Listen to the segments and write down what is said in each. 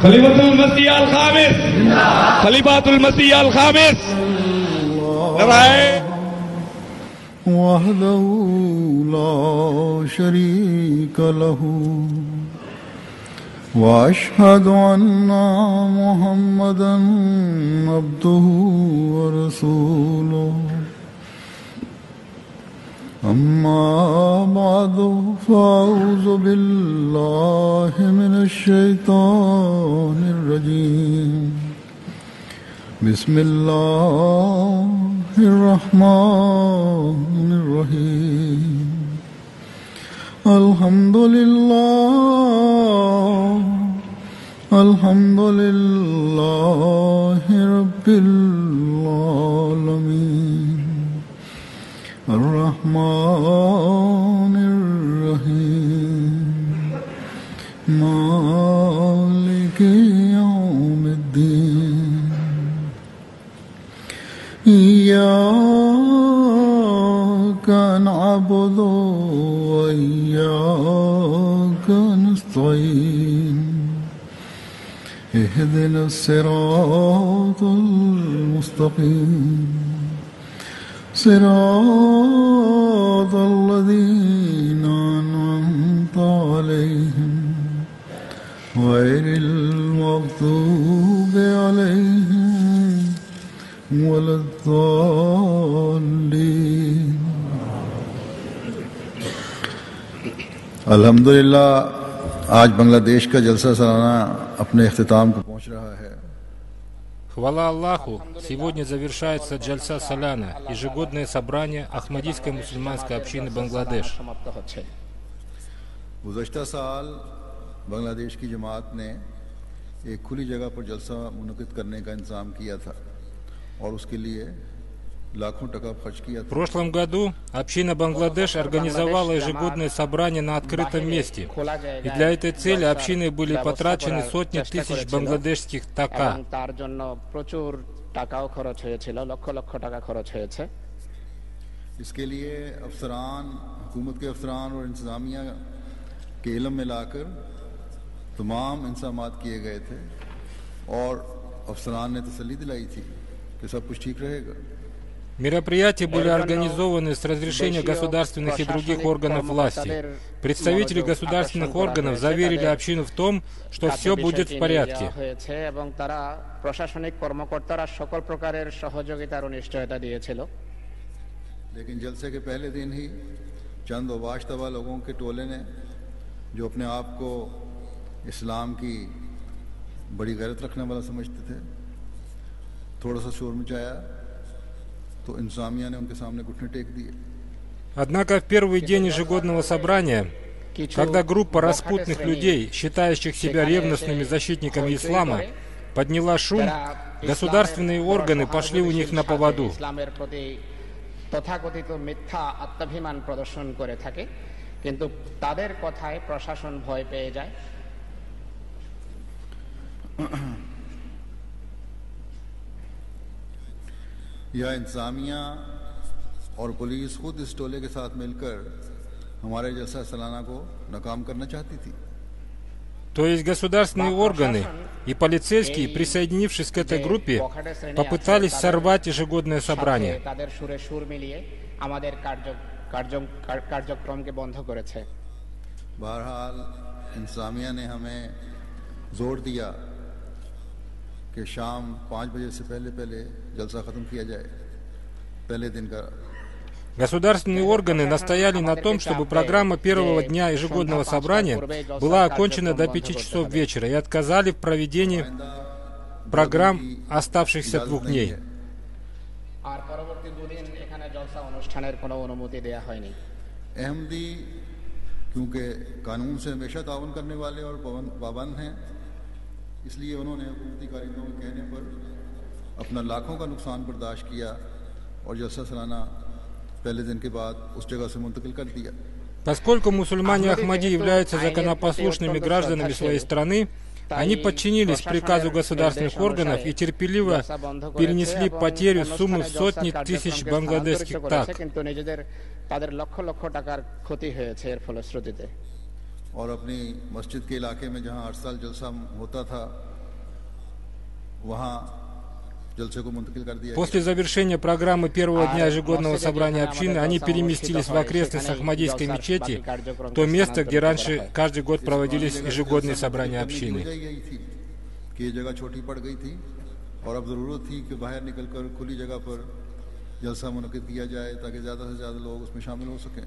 खलीफतुल मसीह अल खामिस, खलीफतुल मसीह अल खामिस। वहदहु ला शरीक लहू वअशहदु अन्ना मुहम्मदन अब्दुहु व रसूलुहु। अम्मा बादु फ़अऊज़ु बिल्लाहि मिनश शैतानिर रजीम। बिस्मिल्लाहिर रहमानिर रहीम। अल्हम्दुलिल्लाहि रब्बिल आलमीन। अर्रहमानिर रहीम। मालिकि यौमिद्दीन। इय्याका नअबुदु व इय्याका नस्तईन। इहदिनस सिरातल मुस्तक़ीम। सिरातल लज़ीना अनअमता अलैहिम गैरिल मग़ज़ूबि अलैहिम वलद्दाल्लीन। अल्हम्दुलिल्लाह, आज बांग्लादेश का जलसा सालाना अपने इख्तिताम को पहुँच रहा है। Хвала Аллаху! Сегодня завершается Джальса Саляна, ежегодное собрание Ахмадийской мусульманской общины Бангладеш. गुज़श्ता साल बांग्लादेश की जमात ने एक खुली जगह पर जलसा मुनक़िद करने का इंतज़ाम किया था और उसके लिए लाखों टका खर्च किया था। В прошлом году община Бангладеш организовала ежегодное собрание на открытом месте. И для этой цели общиной были потрачены сотни тысяч бангладешских така. इसके लिए अफसरान, हुकूमत के अफसरान और इंतज़ामिया के इल्म में लाकर तमाम इंतज़ामात किए गए थे और अफसरान ने तसल्ली दिलाई थी कि सब कुछ ठीक रहेगा। Мероприятия были организованы с разрешения государственных и других органов власти. Представители государственных органов заверили общину в том, что все будет в порядке. लेकिन जलसे के पहले दिन ही चंद वाश्तवा लोगों के टोले ने, जो अपने आप को इस्लाम की बड़ी गैरत रखने वाला समझते थे, थोड़ा सा शोर मचाया तो इंतज़ामिया ने उनके सामने घुटने टेक दिए। Однако в первый день ежегодного собрания, когда группа распутных людей, считающих себя ревностными защитниками ислама, подняла шум, государственные органы пошли у них на поводу. তথাকথিত মিথ্যা আত্মাভিমান প্রদর্শন করে থাকে, কিন্তু তাদের কথায় প্রশাসন ভয় পেয়ে যায়। या इंतज़ामिया और पुलिस खुद इस टोले के साथ मिलकर हमारे जलसा सालाना को नाकाम करना चाहती थी। То есть государственные органы и полицейские, присоединившись к этой группе, попытались сорвать ежегодное собрание. बहरहाल इंतज़ामिया ने हमें जोर दिया कि शाम 5 बजे से पहले जलसा ख़त्म किया जाए, पहले दिन का। Государственные органы настояли на том, чтобы программа первого дня ежегодного собрания была окончена до 5 часов вечера и отказали в проведении программ оставшихся 2 дней. अहमदी क्योंकि कानून से हमेशा ताउन करने वाले और पाबंद हैं, इसलिए उन्होंने हुकूमती कारिंदों के कहने पर अपना लाखों का नुकसान बर्दाश्त किया और जलसा सालाना पहले दिन के बाद उस जगह से मुंतकिल कर दिया। Поскольку мусульмане Ахмади являются законопослушными гражданами своей страны, Они подчинились приказу государственных органов и терпеливо перенесли потерю суммы в сотни тысяч бангладешских так. और अपनी मस्जिद के इलाके में जहां हर साल जलसा होता था वहां जलसे को मुंतकिल कर दिया। После завершения программы первого дня ежегодного собрания общины они переместились в окрестность Ахмадийской мечети, в то место, где раньше каждый год проводились ежегодные собрания общины. ये जगह छोटी पड़ गई थी और अब जरूरत थी कि बाहर निकलकर खुली जगह पर जलसा मुनक्किद किया जाए ताकि ज्यादा से ज्यादा लोग उसमें शामिल हो सकें।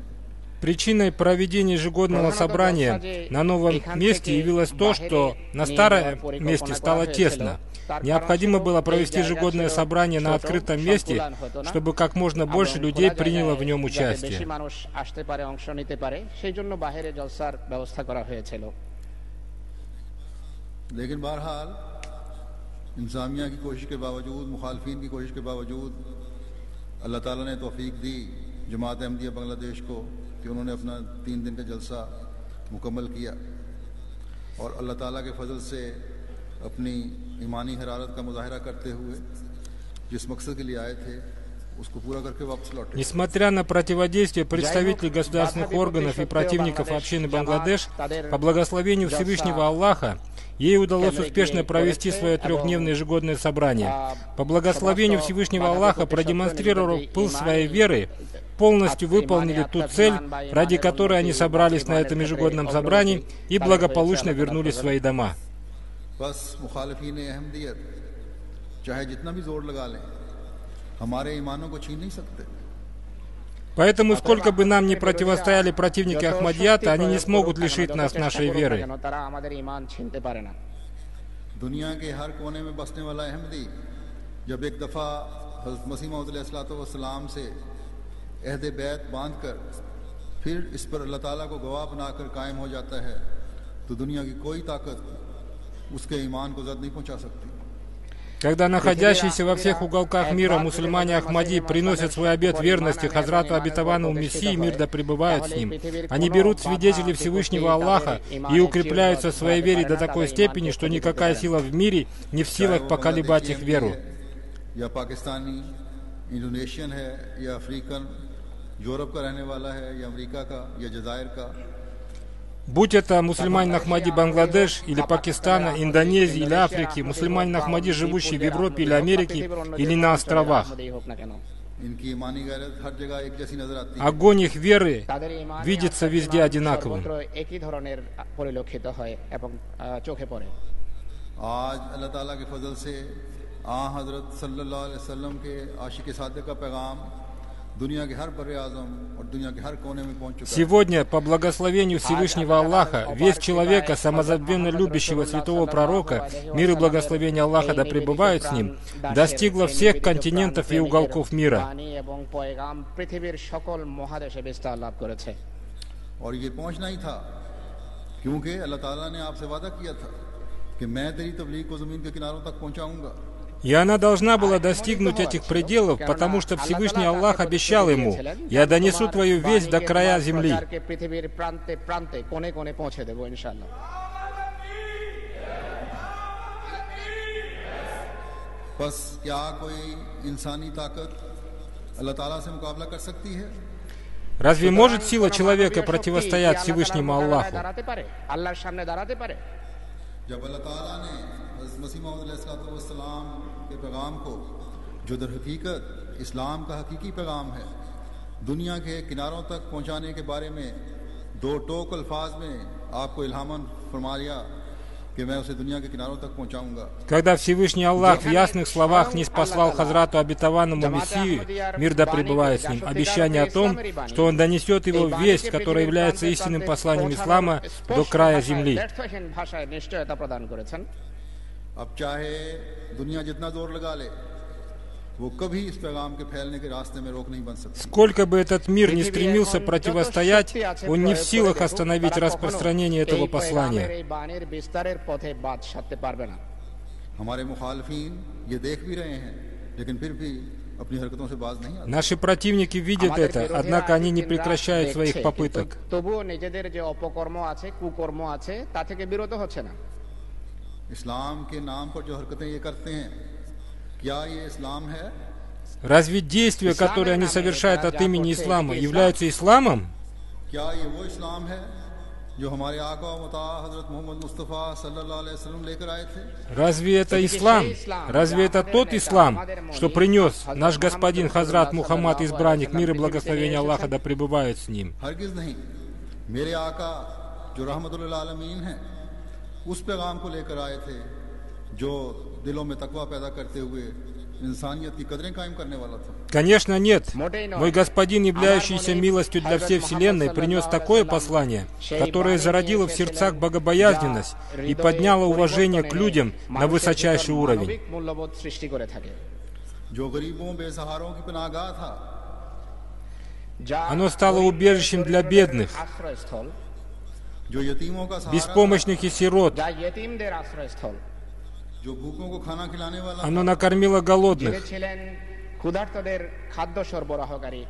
Причиной проведения ежегодного собрания на новом месте явилось то, что на старом месте стало тесно. Необходимо было провести ежегодное собрание на открытом месте, чтобы как можно больше людей приняло в нем участие. लेकिन बहरहाल इंसामिया की कोशिश के बावजूद, मुखालफीन की कोशिश के बावजूद अल्लाह ताला ने तौफीक दी जमात अहमदिया बांग्लादेश को कि उन्होंने अपना 3 दिन का जलसा मुकम्मल किया और अल्लाह ताला के फजल से अपनी ईमानी हरारत का मुजाहिरा करते हुए जिस मकसद के लिए आए थे उसको पूरा करके वापस लौटे। Несмотря на противодействие представителей государственных органов и противников общины Бангладеш, по благословению Всевышнего Аллаха, ей удалось успешно провести свое 3-дневное ежегодное собрание. По благословению Всевышнего Аллаха, продемонстрировав пыл своей веры, полностью выполнили ту цель, ради которой они собрались на этом ежегодном собрании и благополучно вернулись в свои дома. Поэтому, сколько бы нам ни противостояли противники Ахмадията, они не смогут лишить нас нашей веры. दुनिया के हर कोने में बसने वाला अहमदी जब एक दफा हज़रत मसीह मौऊद अलैहिस्सलाम से अहद बैत बांधकर फिर इस पर अल्लाह ताला को गवाह बनाकर कायम हो जाता है तो दुनिया की कोई ताकत उसके ईमान को ज़द नहीं पहुंचा सकती। Когда находящиеся во всех уголках мира мусульмане Ахмади приносят свой обет верности Хазрату обетованному Мессии, мир да пребывает с ним, они берут свидетелей Всевышнего Аллаха и укрепляются в своей вере до такой степени, что никакая сила в мире не в силах поколебать их веру. या पाकिस्तानी इंडोनेशियन है या अफ्रीकन यूरोप का रहने वाला है या अमेरिका का या जज़ायर का, Будь это мусульманин Ахмади Бангладеш или Пакистана, Индонезии или Африки, мусульманин Ахмади, живущий в Европе или Америке или на островах, огонь их веры видится везде одинаковым. Сегодня, по благословению Всевышнего Аллаха, весть человека, самозабвенно любящего святого пророка, мир и благословение Аллаха да пребывают с ним, достигла всех континентов и уголков мира. И она должна была достигнуть этих пределов, потому что Всевышний Аллах обещал ему: «Я донесу твою весть до края земли». Разве может сила человека противостоять Всевышнему Аллаху? मसीह मौऊद अलैहिस्सलाम के पैगाम को जो दर हकीकत इस्लाम का हकीकी पैगाम है दुनिया के किनारों तक पहुंचाने के बारे में 2 टोक अल्फाज में आपको इल्हामन फरमा लिया कि मैं उसे दुनिया के किनारों तक पहुंचाऊंगा। Когда Всевышний Аллах в ясных словах ниспослал Хазрату обетованному Мессию, мир да пребывает с ним, обещание о том, что он донесет его весть, которая является истинным посланием ислама, до края земли. अब चाहे दुनिया जितना जोर लगा ले वो कभी इस पैगाम के फैलने के रास्ते में रोक नहीं बन सकती। Сколько бы этот мир ни стремился противостоять, он не в силах остановить распространение этого послания. हमारे मुखालफीन ये देख भी रहे हैं लेकिन फिर भी अपनी हरकतों से बाज नहीं आते। Наши противники видят это, однако они не прекращают своих попыток. इस्लाम के नाम पर जो हरकतें ये करते हैं, क्या ये इस्लाम है? Разве действия, которые они совершают от имени ислама, являются исламом? क्या ये वो इस्लाम है जो हमारे आका व मुता हजरत मोहम्मद मुस्तफ़ा सल्लल्लाहु अलैहि वसल्लम लेकर आए थे? Разве это ислам? Разве это тот ислам, что принес наш господин Хазрат Мухаммад, избранник, мир и благословение Аллаха да пребывают с ним? हरगिज़ नहीं। मेरे आका जो रहमतुल आलमीन हैं, उस पैगाम को लेकर आए थे जो दिलों में तकवा पैदा करते हुए इंसानियत की कदरें कायम करने वाला था। Конечно, нет. Мой господин, являющийся милостью для всей вселенной, принес такое послание, которое зародило в сердцах богобоязненность и подняло уважение к людям на высочайший уровень. जो गरीबों बेसहारों की पनाहगाह था, Оно стало убежищем для бедных, जो यतीमों का सहारा, беспомощных и сирот. जो भूखों को खाना खिलाने वाला, Оно накормило голодных. ক্ষুধার্তদের খাদ্য সরবরাহকারী,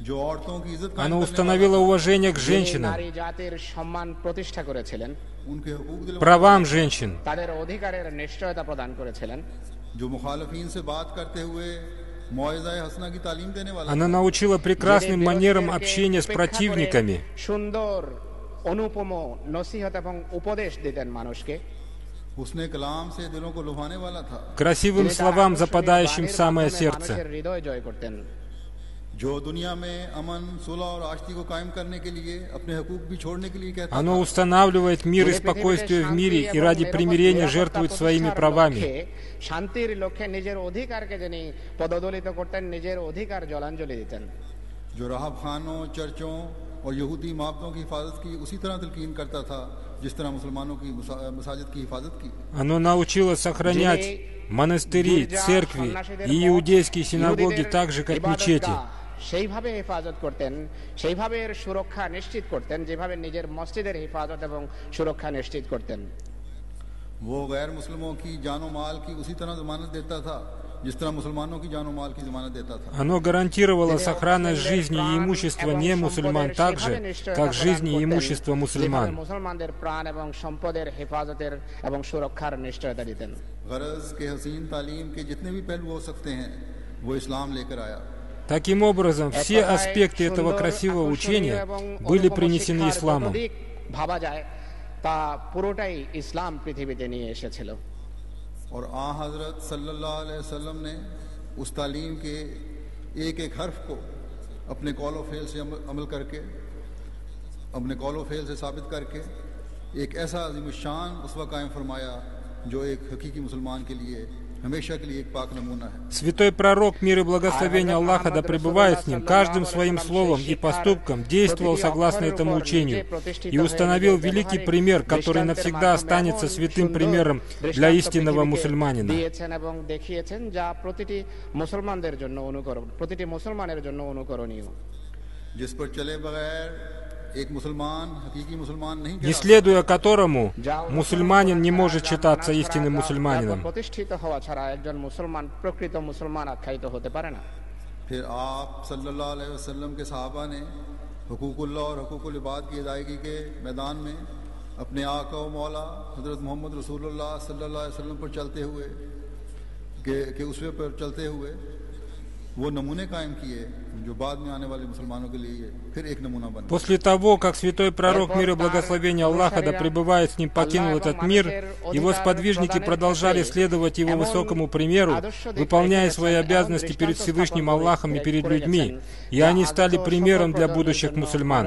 जो औरतों की इज्जत Оно कायम करने установило уважение к যিনি женщинам, নারী জাতির সম্মান প্রতিষ্ঠা করেছিলেন, वाला, उनके हुकूक दिलवाने, правам женщин. তাদের অধিকারের নিশ্চয়তা प्रदान করেছিলেন। जो मुखालफीन से बात करते हुए मौइज़ा-ए हसना की तालीम देने वाला, Она научила прекрасным манерам общения с противниками. সুন্দর অনুপম নসিহত এবং উপদেশ দিতেন মানুষকে। उसने कलाम से दिलों को लुभाने वाला था, Красивым словам, западающим в самое сердце. মানুষের হৃদয় জয় করতেন। जो दुनिया में अमन सुलह और आश्ती को कायम करने के लिए अपने हुकूक भी छोड़ने के लिए कहता Оно था। устанавливает мир и спокойствие в мире и ради примирения жертвует своими правами. শান্তির লক্ষ্যে নিজের অধিকারকে যিনি পদদলিত করতেন, নিজের অধিকার জলাঞ্জলি দিতেন। जो राहब खानों, चर्चों और यहूदी माबदों की हिफाजत की उसी तरह तलकीन करता था जिस तरह मुसलमानों की मसाजिद की हिफाजत की। Оно научило сохранять монастыри, церкви и иудейские синагоги так же, как мечети. সেইভাবে হেফাজত করতেন, সেইভাবে এর সুরক্ষা নিশ্চিত করতেন, যেভাবে নিজের মসজিদের হেফাজত এবং সুরক্ষা নিশ্চিত করতেন। वो गैर मुस्लिमों की जानो माल की उसी तरह जमानत देता था जिस तरह मुसलमानों की जानो माल की जमानत देता था। Оно гарантировало сохранность жизни и имущества немусульман так же, как жизни и имущества мусульман. মুসলমানদের প্রাণ এবং সম্পদের হেফাজতের এবং সুরক্ষার নিশ্চয়তা দিতেন। गरज के हसीन तालीम के जितने भी पहलू हो सकते हैं वो इस्लाम लेकर आया। Таким образом, все аспекты этого красивого учения были принесены исламом. ভাবা যায় তা পুরোটাই ইসলাম পৃথিবীতে নিয়ে এসেছিল। और आ हजरत सल्लल्लाहु अलैहि वसल्लम ने उस तालीम के एक एक हर्फ को अपने कौल व फेल से अमल करके, अपने कौल व फेल से साबित करके एक ऐसा अज़ीमुश्शान उसवा कायम फरमाया जो एक हकीकी मुसलमान के लिए हमेशा के लिए एक पाक नमूना है। Святой пророк, мир и благословение Аллаха да пребывает с ним, каждым своим словом и поступком действовал согласно этому учению и установил великий пример, который навсегда останется святым примером для истинного мусульманина. দিয়েছেন এবং দেখিয়েছেন যা প্রতিটি মুসলমানদের জন্য প্রতিটি মুসলমানের জন্য অনুকরণীয়। जिस पर चले बगैर एक मुसलमान हकीकी मुसलमान नहीं Не следуя которому мусульманин не может считаться истинным мусульманином. প্রতিষ্ঠিত হওয়া ছাড়া একজন মুসলমান প্রকৃত মুসলমান আখ্যায়িত হতে পারে না। फिर आप सल्लल्लाहु अलैहि वसल्लम के सहाबा ने हुकूकुल्लाह और हुकूकुल इबाद की अदायगी के मैदान में अपने आका व मौला हजरत मोहम्मद रसूलुल्लाह सल्लल्लाहु अलैहि वसल्लम पर चलते हुए के उसवे पर चलते हुए वो नमूने कायम किए जो बाद में आने वाले मुसलमानों के लिए फिर एक नमूना बन। После того, как святой пророк, мир и благословение Аллаха да пребывает с ним, покинул этот мир, его сподвижники продолжали следовать его высокому примеру, выполняя свои обязанности перед Всевышним Аллахом и перед людьми, и они стали примером для будущих мусульман.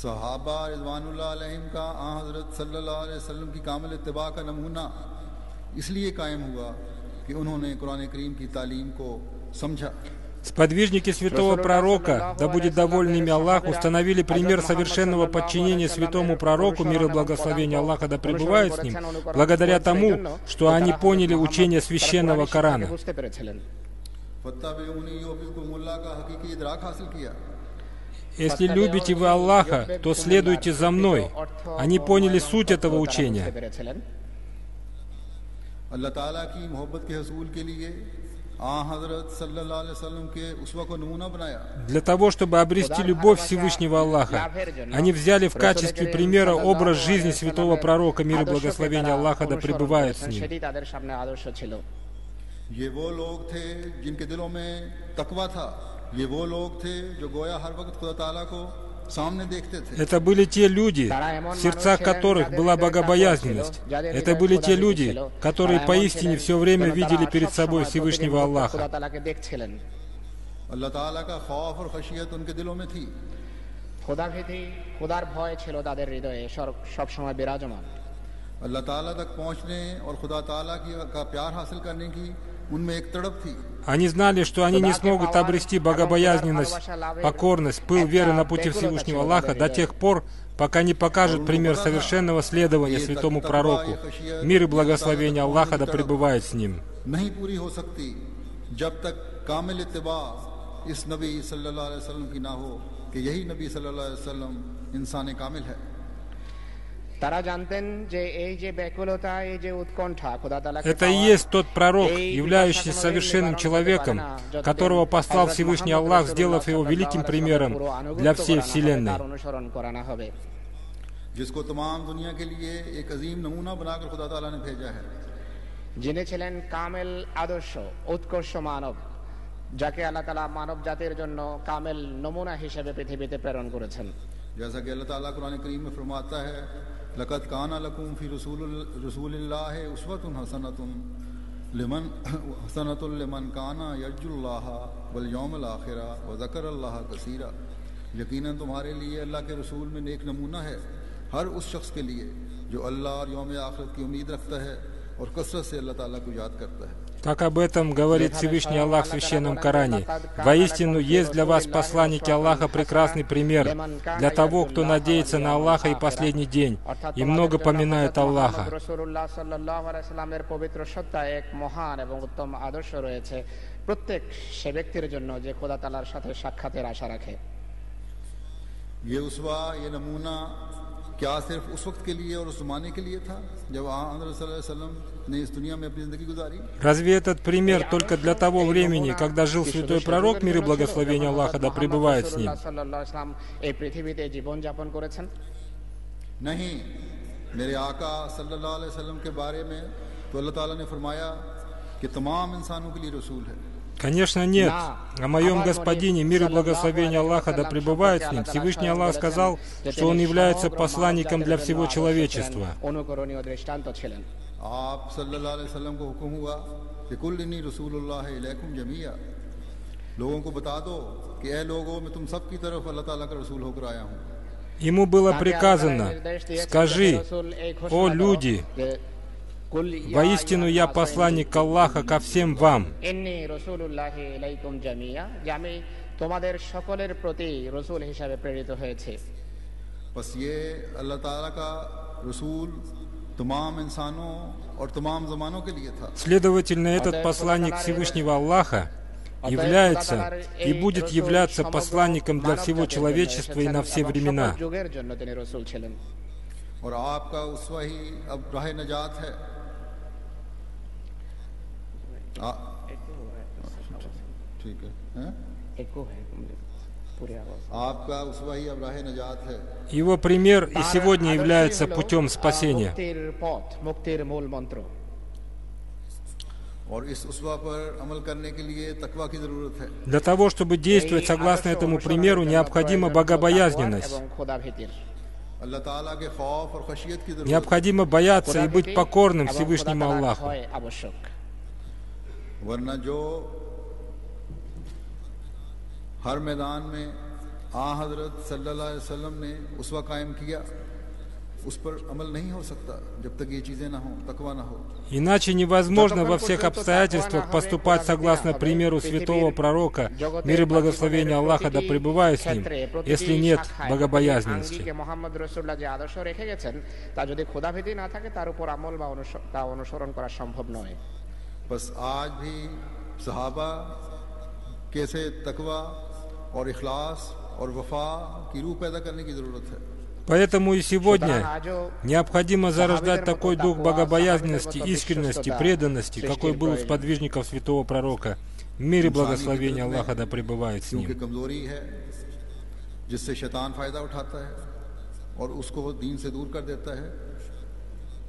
सहाबा रिज़वानुल्लाह अलैहिम का आ हज़रत सल्लल्लाहु अलैहि वसल्लम की कामिल इत्तिबा का नमूना इसलिए कायम हुआ कि उन्होंने कुरान करीम की तालीम को समझा। Сподвижники святого пророка, да будет доволен ими Аллах, установили пример совершенного подчинения святому пророку, мир и благословение Аллаха да пребывает с ним, благодаря тому, что они поняли учение священного Корана. Если любите вы Аллаха, то следуйте за мной. Они поняли суть этого учения. अल्लाह ताला की मोहब्बत के हसूल के लिए Для того, чтобы обрести любовь Всевышнего Аллаха, они взяли в качестве примера образ жизни святого пророка, мир и благословение Аллаха да пребывает с ним. Это были те люди, в сердцах которых была богобоязненность. Это были те люди, которые поистине все время видели перед собой Всевышнего Аллаха. Они знали, что они не смогут обрести богобоязненность, покорность, пыл веры на пути Всевышнего Аллаха до тех пор, пока не покажут пример совершенного следования святому пророку. Мир и благословение Аллаха да пребывает с ним. Это и есть тот пророк, являющийся совершенным человеком, которого послал Всевышний Аллах, сделав его великим примером для всей Вселенной. যিনি ছিলেন কামেল আদর্শ, উৎকর্ষ মানব, যাকে আল্লাহ তাআলা মানব জাতির জন্য কামেল নমুনা হিসেবে পৃথিবীতে প্রেরণ করেছেন। जैसा कि अल्लाह ताला कुरान करीम में फरमाता है, लक़द काना लकुम फी रसूलिल्लाहि उस्वतुन हसनतुन लिमन काना यर्जुल्लाह वल यौमल आखिरा व ज़करल्लाह कसीरा। यकीनन तुम्हारे लिए अल्लाह के रसूल में नेक नमूना है हर उस शख्स के लिए जो अल्लाह और यौम आखिरत की उम्मीद रखता है और कसरत से अल्लाह ताला को याद करता है। Так об этом говорит Всевышний Аллах в Священном Коране. «Воистину есть для вас, посланники Аллаха, прекрасный пример для того, кто надеется на Аллаха и последний день, и много поминает Аллаха». क्या सिर्फ उस वक्त के लिए और उस ज़माने के लिए था जब हज़रत सल्लल्लाहु अलैहि वसल्लम ने इस दुनिया में अपनी ज़िंदगी गुजारी? Разве этот пример только для того времени, когда жил святой пророк, мир и благословение Аллаха да пребывает с ним? नहीं, मेरे आका सल्लल्लाहु अलैहि वसल्लम के बारे में तो अल्लाह ताला ने फरमाया कि तमाम इंसानों के लिए रसूल है। Конечно, нет. О моем Господине, мир и благословение Аллаха да пребывает с ним, Всевышний Аллах сказал, что Он является посланником для всего человечества. Ему было приказано: «Скажи, о люди, воистину я посланник Аллаха ко всем вам». Следовательно, этот посланник Всевышнего Аллаха является и будет являться посланником для всего человечества и на все времена. Его пример и сегодня является путем спасения. Для того, чтобы действовать согласно этому примеру, необходима богобоязненность. Необходимо бояться и быть покорным Всевышнему Аллаху. Иначе невозможно во всех обстоятельствах поступать согласно примеру святого пророка, мир и благословение Аллаха да пребывает с ним, если нет богобоязненности. Поэтому и сегодня необходимо зарождать такой дух богобоязненности, искренности, преданности, какой был у сподвижников святого пророка, Мир и благословение Аллаха да пребывает с क्योंकि ним. कमजोरी है जिससे शैतान फायदा उठाता है और उसको दीन से दूर कर देता है।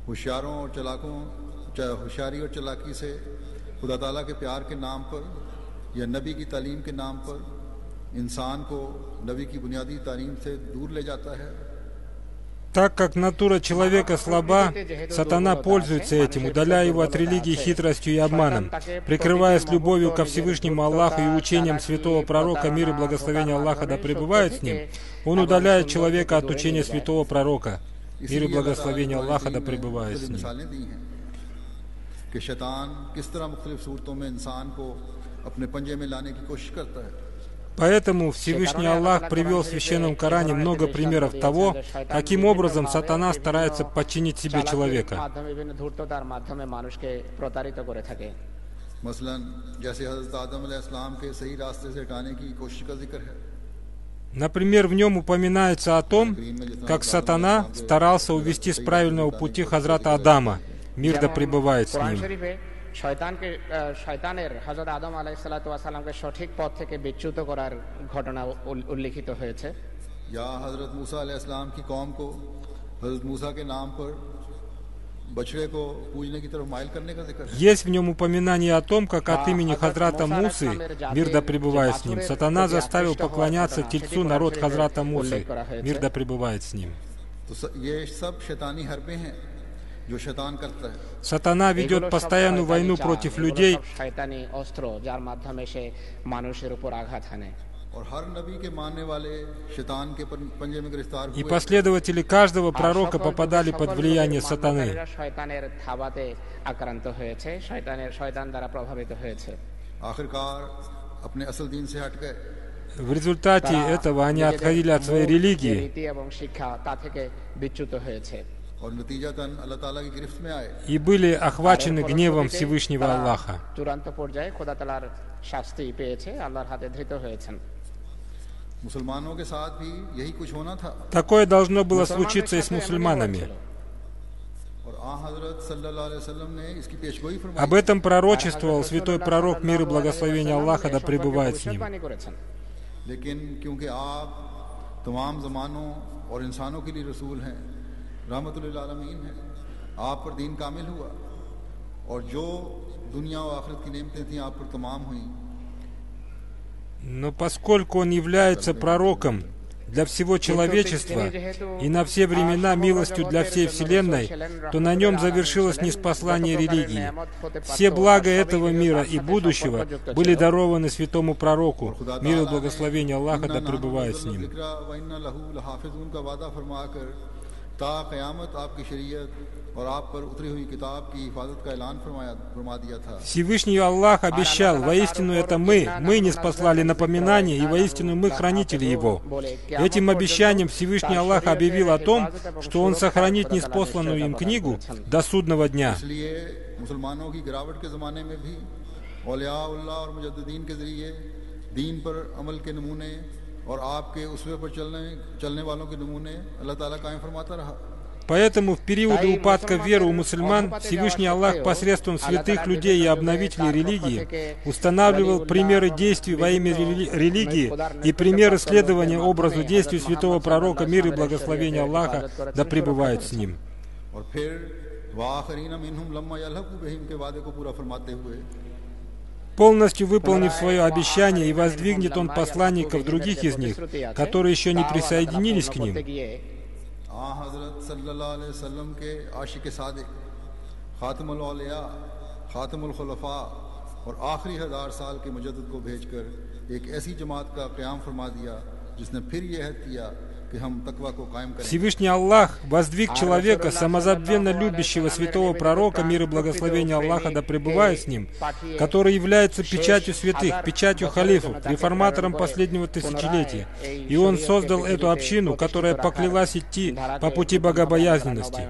होशियारों और चलाकों होशियारी और चलाकी से खुदा ताला के प्यार के नाम पर या नबी की तालीम के नाम पर इंसान को नबी की बुनियादी तालीम से दूर ले जाता है। Так как натура человека слаба, сатана пользуется этим, удаляя его от религии хитростью и обманом. Прикрываясь любовью ко Всевышнему Аллаху и учением святого пророка, мир и благословение Аллаха да пребывает с ним, он удаляет человека от учения святого пророка. Мир и благословение Аллаха да пребывает с ним. कि शैतान किस तरह मुख्तलिफ सूरतों में इंसान को अपने पंजे में लाने की कोशिश करता है। Поэтому Всевышний Аллах привел в Священном Коране много примеров того, каким образом сатана старается подчинить себе человека. मसलन जैसे हज़रत आदम अलैहिस्सलाम के सही रास्ते से हटाने की कोशिश का जिक्र है। Например, в нем упоминается о том, как сатана старался увести с правильного пути Хазрата Адама. Мир да пребывает с ним. শয়তানের হযরত আদম আলাইহিসসালামকে সঠিক পথ থেকে বিচ্যুত করার ঘটনা উল্লেখিত হয়েছে। या हज़रत मूसा अलैहिस्सलाम की कौम को हज़रत मूसा के नाम पर बछड़े को पूजने की तरफ माइल करने का जिक्र है। Есть в нем упоминание о том, как от имени Хазрата Мусы, мир да пребывает с ним, сатана заставил поклоняться тельцу народ Хазрата Мусы. Мир да пребывает с ним. तो ये सब शैतानी हरबें हैं जो शैतान करता है। Сатана ведет постоянную войну против людей, और हर नबी के मानने वाले शैतान के पंजे में गिरफ्तार и हुए। последователи каждого пророка попадали под влияние сатаны. आखिरकार अपने असल दीन से हट गए। В результате этого они отходили от своей религии और नतीजतन अल्लाह ताला की गिरफ्त में आए। и были охвачены гневом Всевышнего Аллаха. मुसलमानों के साथ भी यही कुछ होना था। Такое должно было случиться и с мусульманами. और हज़रत सल्लल्लाहु अलैहि वसल्लम ने इसकी पेशगोई फरमाई। Об этом пророчествовал святой пророк, мир и благословение Аллаха да пребывает с ним. लेकिन क्योंकि आप तमाम ज़मानों और इंसानों के लिए रसूल हैं, रहमतुल आलमीन हैं, आप पर दीन कामिल हुआ और जो दुनिया और आखिरत की नेमतें थीं आप पर तमाम हुई। Но поскольку он является пророком для всего человечества и на все времена милостью для всей Вселенной, то на нем завершилось ниспослание религии. Все блага этого мира и будущего были дарованы святому пророку. Мир и благословение Аллаха да пребывает с ним. Всевышний Аллах обещал: воистину это мы ниспослали напоминание, и воистину мы хранители его. Этим обещанием Всевышний Аллах объявил о том, что Он сохранит ниспосланную им книгу до судного дня. और आपके उसवे पर चलने वालों के नमूने अल्लाह ताला कायम फरमाता रहा। Поэтому в периоды упадка веры у мусульман Всевышний Аллах посредством святых людей и обновителей религии устанавливал примеры действий во имя религии и примеры следования образу действий святого пророка, мир и благословение Аллаха да пребывает с ним. Полностью выполнив свое обещание, и воздвигнет он посланников других из них, которые еще не присоединились к ним. हज़रत सल्लल्लाहु अलैहि वसल्लम के आशिक सादिक खातमुल औलिया खातमुल खुलफा और आखिरी 1000 साल के मुजद्दिद को भेजकर एक ऐसी जमात का क़याम फरमा दिया जिसने फिर यह अहद किया कि हम तकवा को कायम करेंगे। Всевышний Аллах воздвиг человека, самозабвенно любящего святого пророка, мир и благословение Аллаха да пребывает с ним, который является печатью святых, печатью халифов, реформатором последнего тысячелетия. И он создал эту общину, которая поклялась идти по пути богобоязненности.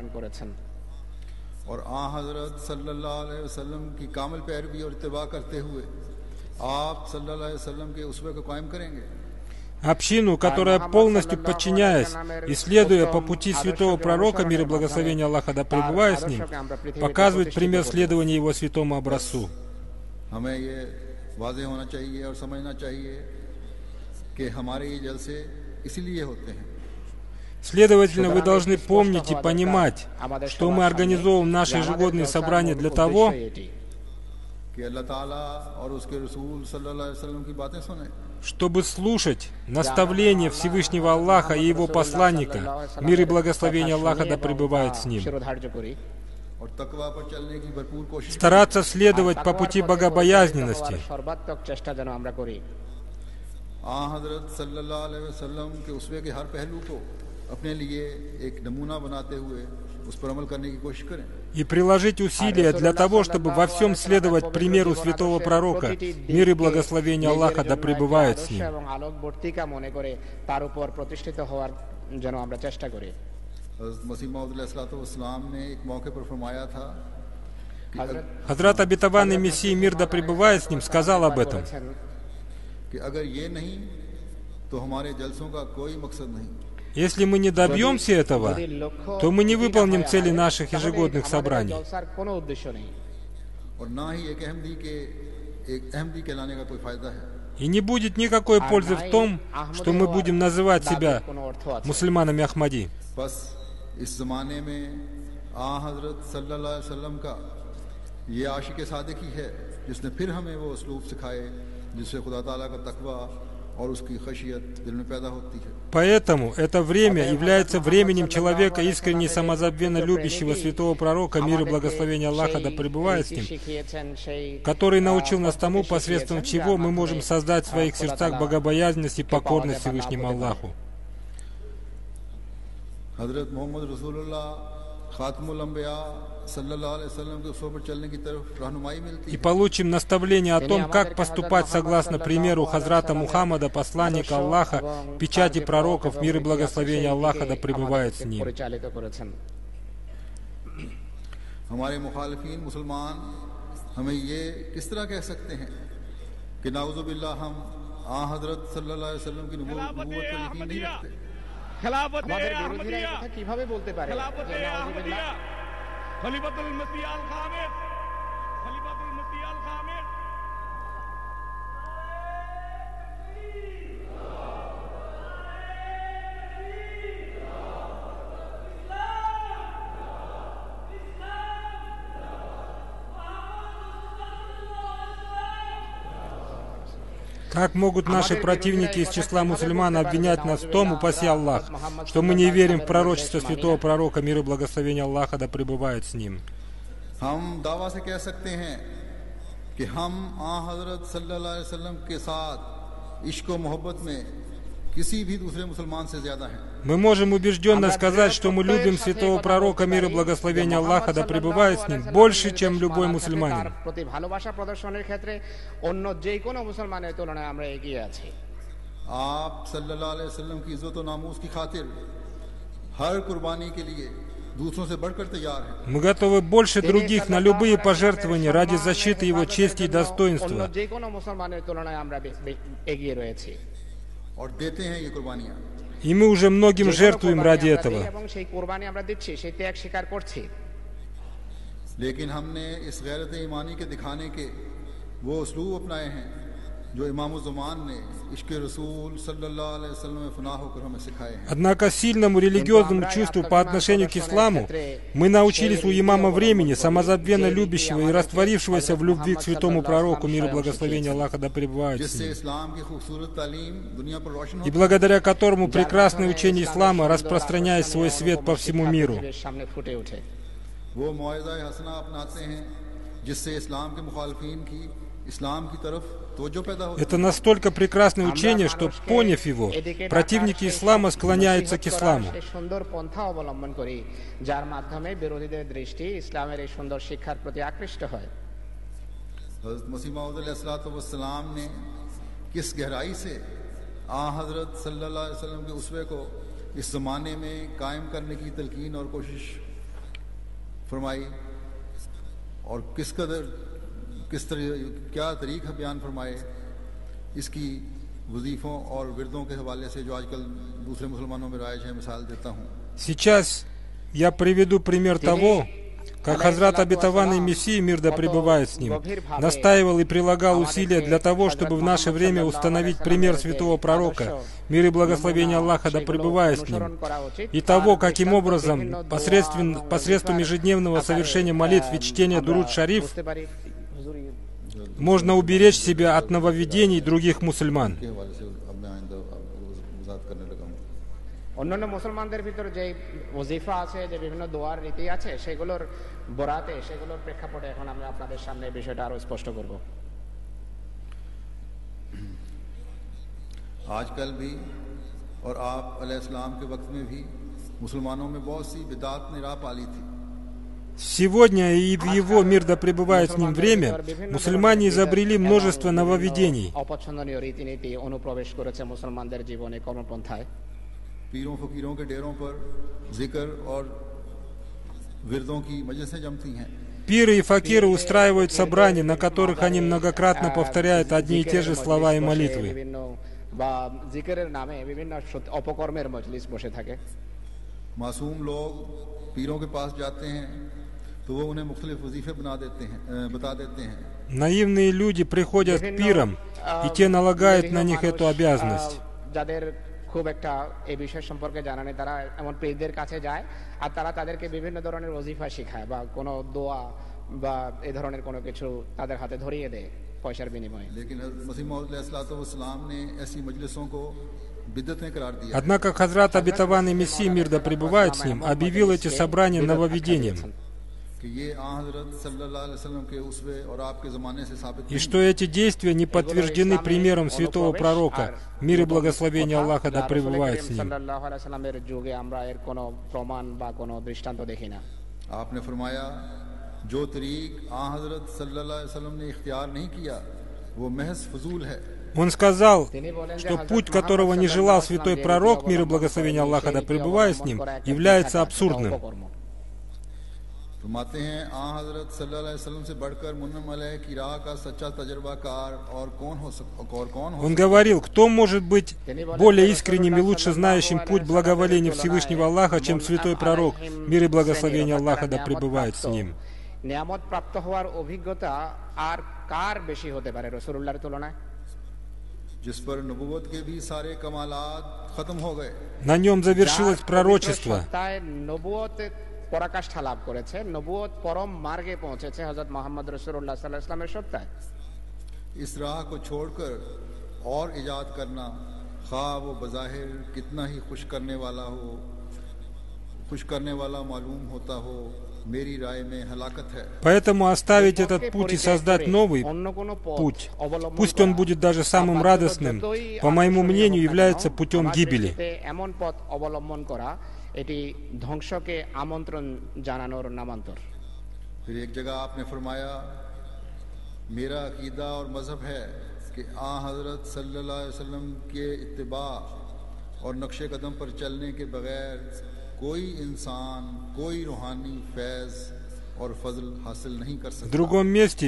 और हज़रत सल्लल्लाहु अलैहि वसल्लम की कामिल पैरवी और इत्तिबा करते हुए आप सल्लल्लाहु अलैहि वसल्लम के उसवे को कायम करेंगे। Общину, которая полностью подчиняясь и следуя по пути святого пророка, мир и благословение Аллаха да пребывает с ним, показывает пример следования его святому образцу. वाज़ेह होना चाहिए और समझना चाहिए कि हमारे ये जलसे इसीलिए होते हैं। Следовательно, вы должны помнить и понимать, что мы организовываем наши ежегодные собрания для того, कि अल्लाह ताला और उसके रसूल सल्लल्लाहु अलैहि वसल्लम की बातें सुने, чтобы слушать наставления Всевышнего Аллаха и Его посланника, мир и благословение Аллаха да пребывает с ним, और तकवा पर चलने की भरपूर कोशिश, стараться следовать по пути богобоязненности, हज़रत सल्लल्लाहु अलैहि वसल्लम के उसवे के हर पहलू को अपने लिए एक नमूना बनाते हुए उस पर अमल करने की कोशिश करें, и приложить усилия для того, чтобы во всем следовать примеру святого пророка, мир и благословение Аллаха да пребывает с ним. मसीह मौऊद अलैहिस्सलाम ने एक मौके पर फरमाया था कि Хазрат обетованный Мессия, мир да пребывает с ним, сказал об этом. कि अगर ये नहीं तो हमारे जलसों का कोई मकसद नहीं, Если мы не добьемся этого, то мы не выполним цели наших ежегодных собраний. और ना ही एक अहमदी कहलाने का कोई फायदा है। И не будет никакой пользы в том, что мы будем называть себя мусульманами Ахмади. बस इस ज़माने में हज़रत सल्लल्लाहु अलैहि वसल्लम का ये आशिक सादिकी है जिसने फिर हमें वो उसलूब सिखाए जिससे खुदा ताला का तकवा और उसकी खशियत दिल में पैदा होती है। Поэтому это время является временем человека, искренне и самозабвенно любящего святого пророка, мир и благословение Аллаха да пребывает с ним, который научил нас тому, посредством чего мы можем создать в своих сердцах богобоязненность и покорность Всевышнему Аллаху. हज़रत मोहम्मद रसूलुल्लाह खातमुल अंबिया सल्लल्लाहु अलैहि वसल्लम के उसवे पर चलने की तरफ रहनुमाई मिलती И है। получим наставление о том, как поступать согласно примеру Хазрата Мухаммада, посланника Аллаха, печати пророков, мир и благословение Аллаха да пребывает с ним. हमारे मुखालिफीन मुसलमान हमें ये किस तरह कह सकते हैं कि नाउज़ुबिल्लाह हम हज़रत सल्लल्लाहु अलैहि वसल्लम की नबूवत पर यकीन नहीं रखते। खिलाफत আমাদের বিরোধীরা এই কথা কিভাবে বলতে পারে खिलाफत যে নাউজুবিল্লাহ खलीफतुल मसीह अल खामिस खलीफतुल मसीह अल खामिस Как могут наши противники из числа мусульман обвинять нас в том, упаси Аллах, что мы не верим в пророчество святого пророка, мир и благословение Аллаха да пребывает с ним? हम दावा से कह सकते हैं कि हम हज़रत सल्लल्लाहु अलैहि वसल्लम के साथ इश्क और मोहब्बत में किसी भी दूसरे मुसलमान से ज्यादा हैं। Мы можем убежденно сказать, что мы любим святого пророка, мир и благословение Аллаха да пребывает с ним, больше, чем любой мусульманин. आप सल्लल्लाहु अलैहि वसल्लम की इज्जत और नामूस की खातिर हर कुर्बानी के लिए दूसरों से बढ़कर तैयार हैं। Мы готовы больше других на любые пожертвования ради защиты его чести и достоинства. और देते हैं ये कुर्बानियां। И мы уже многим жертвуем ради этого. लेकिन हमने इस गैरत ईमानी के दिखाने के वो उसलूब अपनाए हैं जो इमाम ज़मान ने इश्क़ रसूल सल्लल्लाहु अलैहि वसल्लम में फना होकर हमें सिखाए हैं। Однако сильному религиозному чувству по отношению к исламу мы научились у имама времени, самозабвенно любящего и растворившегося в любви к святому пророку, мир и благословение Аллаха да пребывает с जिससे ним, इस्लाम की खूबसूरत तालीम दुनिया पर रोशन и हो благодаря которому прекрасное учение ислама распространяет свой свет по всему миру. वो मौइज़ा हसना अपनाते हैं जिससे इस्लाम के मुखालिफीन की इस्लाम की तरफ तवज्जो पैदा होती है। Это настолько прекрасное учение, что, поняв его, противники ислама склоняются к исламу. हज़रत मसीह मौऊद अलैहिस्सलाम ने किस गहराई से हज़रत सल्लल्लाहु अलैहि वसल्लम के उसवे को इस ज़माने में कायम करने की तलकीन और कोशिश फरमाई और क्या तरीक़ा बयान फरमाए, इसकी वजीफ़ों और विरदों के हवाले से जो आजकल दूसरे मुसलमानों में राइज है मिसाल देता हूँ। Сейчас я приведу пример того, как Хазрат обетованный Мессия, мир да пребывает с ним, настаивал и прилагал усилия для того, чтобы в наше время установить пример святого пророка, мир и благословение Аллаха да пребывает с ним, и того, каким образом посредством ежедневного совершения молитв и чтения Дуруд Шариф можно уберечь себя от нововведений других мусульман. অন্যান্য মুসলমানদের ভিতরে যে ওজিফা আছে, যে বিভিন্ন দোয়ার রীতি আছে, সেগুলোর বরাতে, সেগুলোর প্রেক্ষাপটে এখন আমরা আপনাদের সামনে এই বিষয়টা আরো স্পষ্ট করব। आजकल भी और आप अलैहिस्सलाम के वक्त में भी मुसलमानों में बहुत सी बिदात ने राह पाली थी। Сегодня и в его мир да пребывает с ним время, мусульмане изобрели множество нововведений. অপছন্দনীয় রীতিনীতি অনুপ্রবেশ করেছে মুসলমানদের জীবনে, কর্মপন্থায়। पीरों फकीरों के डेरों पर जिक्र और विरदों की मजलिसें जमती हैं। Пиры и факиры устраивают собрания, на которых они многократно повторяют одни и те же слова и молитвы. বা জিকিরের নামে বিভিন্ন অপকর্মের মজলিস বসে থাকে। मासूम लोग पीरों के पास जाते हैं तो वो उन्हें मुख्तलिफ वजीफे बता देते हैं। Наивные люди приходят к пирам, и те налагают на них эту обязанность. যাদের খুব একটা এই বিষয় সম্পর্কে জানা নেই, তারা এমন পীরদের কাছে যায় আর তারা তাদেরকে বিভিন্ন ধরনের ওজিফা শেখায় বা কোনো দোয়া বা এই ধরনের কোনো কিছু তাদের হাতে ধরিয়ে দেয় পয়সার বিনিময়ে। लेकिन मसीह मौऊद अलैहिस्सलाम ने ऐसी मजलिसों को बिदअतें करार दिया। Однако Хазрат обетованный Мессия, мир да пребывает с ним, объявил эти собрания нововведением. И что эти действия не подтверждены примером святого пророка, мир и благословение Аллаха да пребывает с ним. आपने फरमाया जो तरीक आ हज़रत सल्लल्लाहु अलैहि वसल्लम ने इख्तियार नहीं किया वो महज फजूल है। Он сказал, что путь, которого не желал святой пророк, мир и благословение Аллаха да пребывает с ним, является абсурдным. फरमाते हैं आ हज़रत सल्लल्लाहु अलैहि वसल्लम से बढ़कर मुन्नम अलैहि की राह का सच्चा तजर्बाकार और कौन हो Он говорил, кто может быть более искренним и лучше знающим путь благоволения Всевышнего Аллаха, чем святой пророк, мир и благословение Аллаха да пребывает с ним. নিয়ামত প্রাপ্ত হওয়ার অভিজ্ঞতা আর কার বেশি হতে পারে রাসূলুল্লাহর তুলনায়? जिस पर नबूवत के भी सारे कमालात खत्म हो गए। На нем завершилось пророчество. নবুয়ত পরাকাষ্ঠা লাভ করেছে, নবুয়ত পরম মার্গে পৌঁছেছে হযরত মুহাম্মদ রাসূলুল্লাহ সাল্লাল্লাহু আলাইহি ওয়াসাল্লামের সত্তায়। इस राह को छोड़कर और इजाद करना, खा वो बज़ाहिर कितना ही खुश करने वाला मालूम होता हो, मेरी राय में हलाकत है। Поэтому оставить этот путь и создать новый путь, пусть он будет даже самым радостным, по моему мнению, является путем гибели. এমন পথ অবলম্বন করা এটি ধ্বংসকে আমন্ত্রণ জানানোর নামান্তর। फिर एक जगह आपने फरमाया मेरा अकीदा और मजहब है कि आ हज़रत सल्लल्लाहु अलैहि वसल्लम के इत्तिबा और नक्शे कदम पर चलने के बगैर कोई इंसान कोई रूहानी फैज़ और फजल हासिल नहीं कर सकता। В другом месте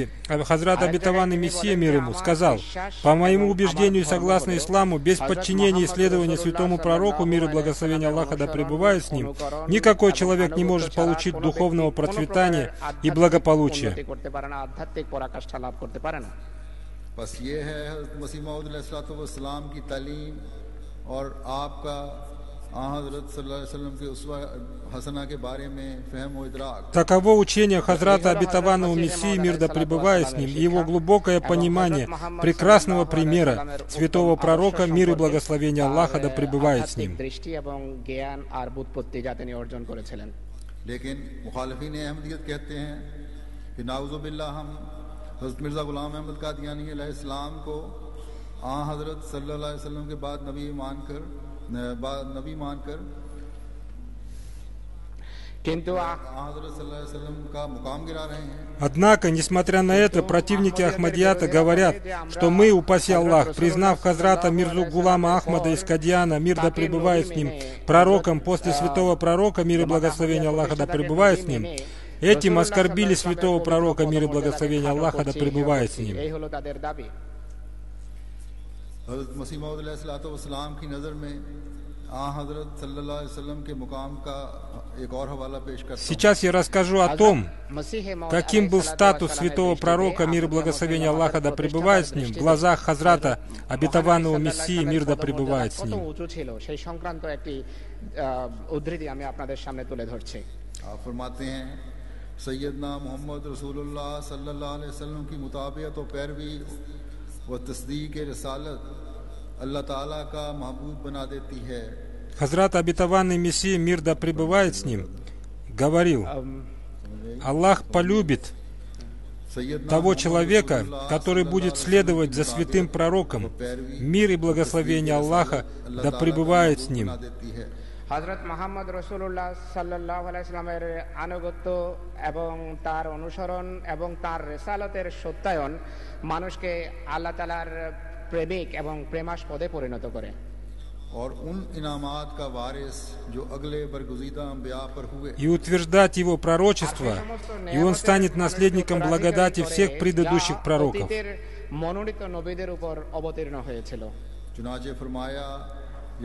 Хазрат обетованный Мессия, мир ему, сказал: по моему убеждению и согласно исламу, без подчинения и следования святому пророку, мир и благословение Аллаха да пребывает с ним, никакой человек не может получить духовного процветания и благополучия. बस ये है मसीह मौऊद अलैहिस्सलाम की तालीम और आपका Таково учение Хазрата обетованного Мессии, мир да пребывает с ним, и его глубокое понимание прекрасного примера святого пророка, мир и благословение Аллаха да пребывает с ним. लेकिन मुखालिफीन अहमदियत कहते हैं कि नाउज़ुबिल्लाह हम हज़रत मिर्ज़ा गुलाम अहमद कादियानी अलैहिस्सलाम को हज़रत सल्लल्लाहु अलैहि वसल्लम के बाद नबी मानकर Однако, несмотря на это, противники Ахмадията говорят, что мы, упаси Аллах, признав Хазрата Мирзу Гулама Ахмада из Кадьяна, мир да пребывает с ним, пророком после святого пророка, мир и благословение Аллаха да пребывает с ним, этим оскорбили святого пророка, мир и благословение Аллаха да пребывает с ним. हज़रत मसीह मौऊद अलैहिस्सलाम की नज़र में Сейчас я расскажу о том, каким был статус святого пророка, мир и благословение Аллаха да пребывает с ним, в глазах Хазрата, обетованного Мессии, мир да пребывает с ним. सैयदना मोहम्मद रसूलुल्लाह सल्लल्लाहु अलैहि वसल्लम की मुताबियत और पैरवी व तस्दीक रिसालत अल्लाह ताला का महबूब बना देती है. Хазрат, обетованный Мессия, мир да пребывает с ним, говорил: Аллах полюбит того человека, который будет следовать за святым пророком, мир и благословение Аллаха да пребывает с ним. হযরত মুহাম্মদ রাসূলুল্লাহ সাল্লাল্লাহু আলাইহি ওয়াসাল্লামের আনুগত্য এবং তার অনুসরণ এবং তার রিসালাতের সত্যায়ন মানুষকে আল্লাহ তাআলার প্রেমিক এবং প্রেমাস্পদে পরিণত করে। और उन इनामात का वारिस जो अगले बरगुज़ीदा अंबिया पर हुए. И утверждать его пророчество, и он станет наследником благодати всех предыдущих пророков. মনোনীত নবীদের উপর অবতীর্ণ হয়েছিল। चुनाचे फरमाया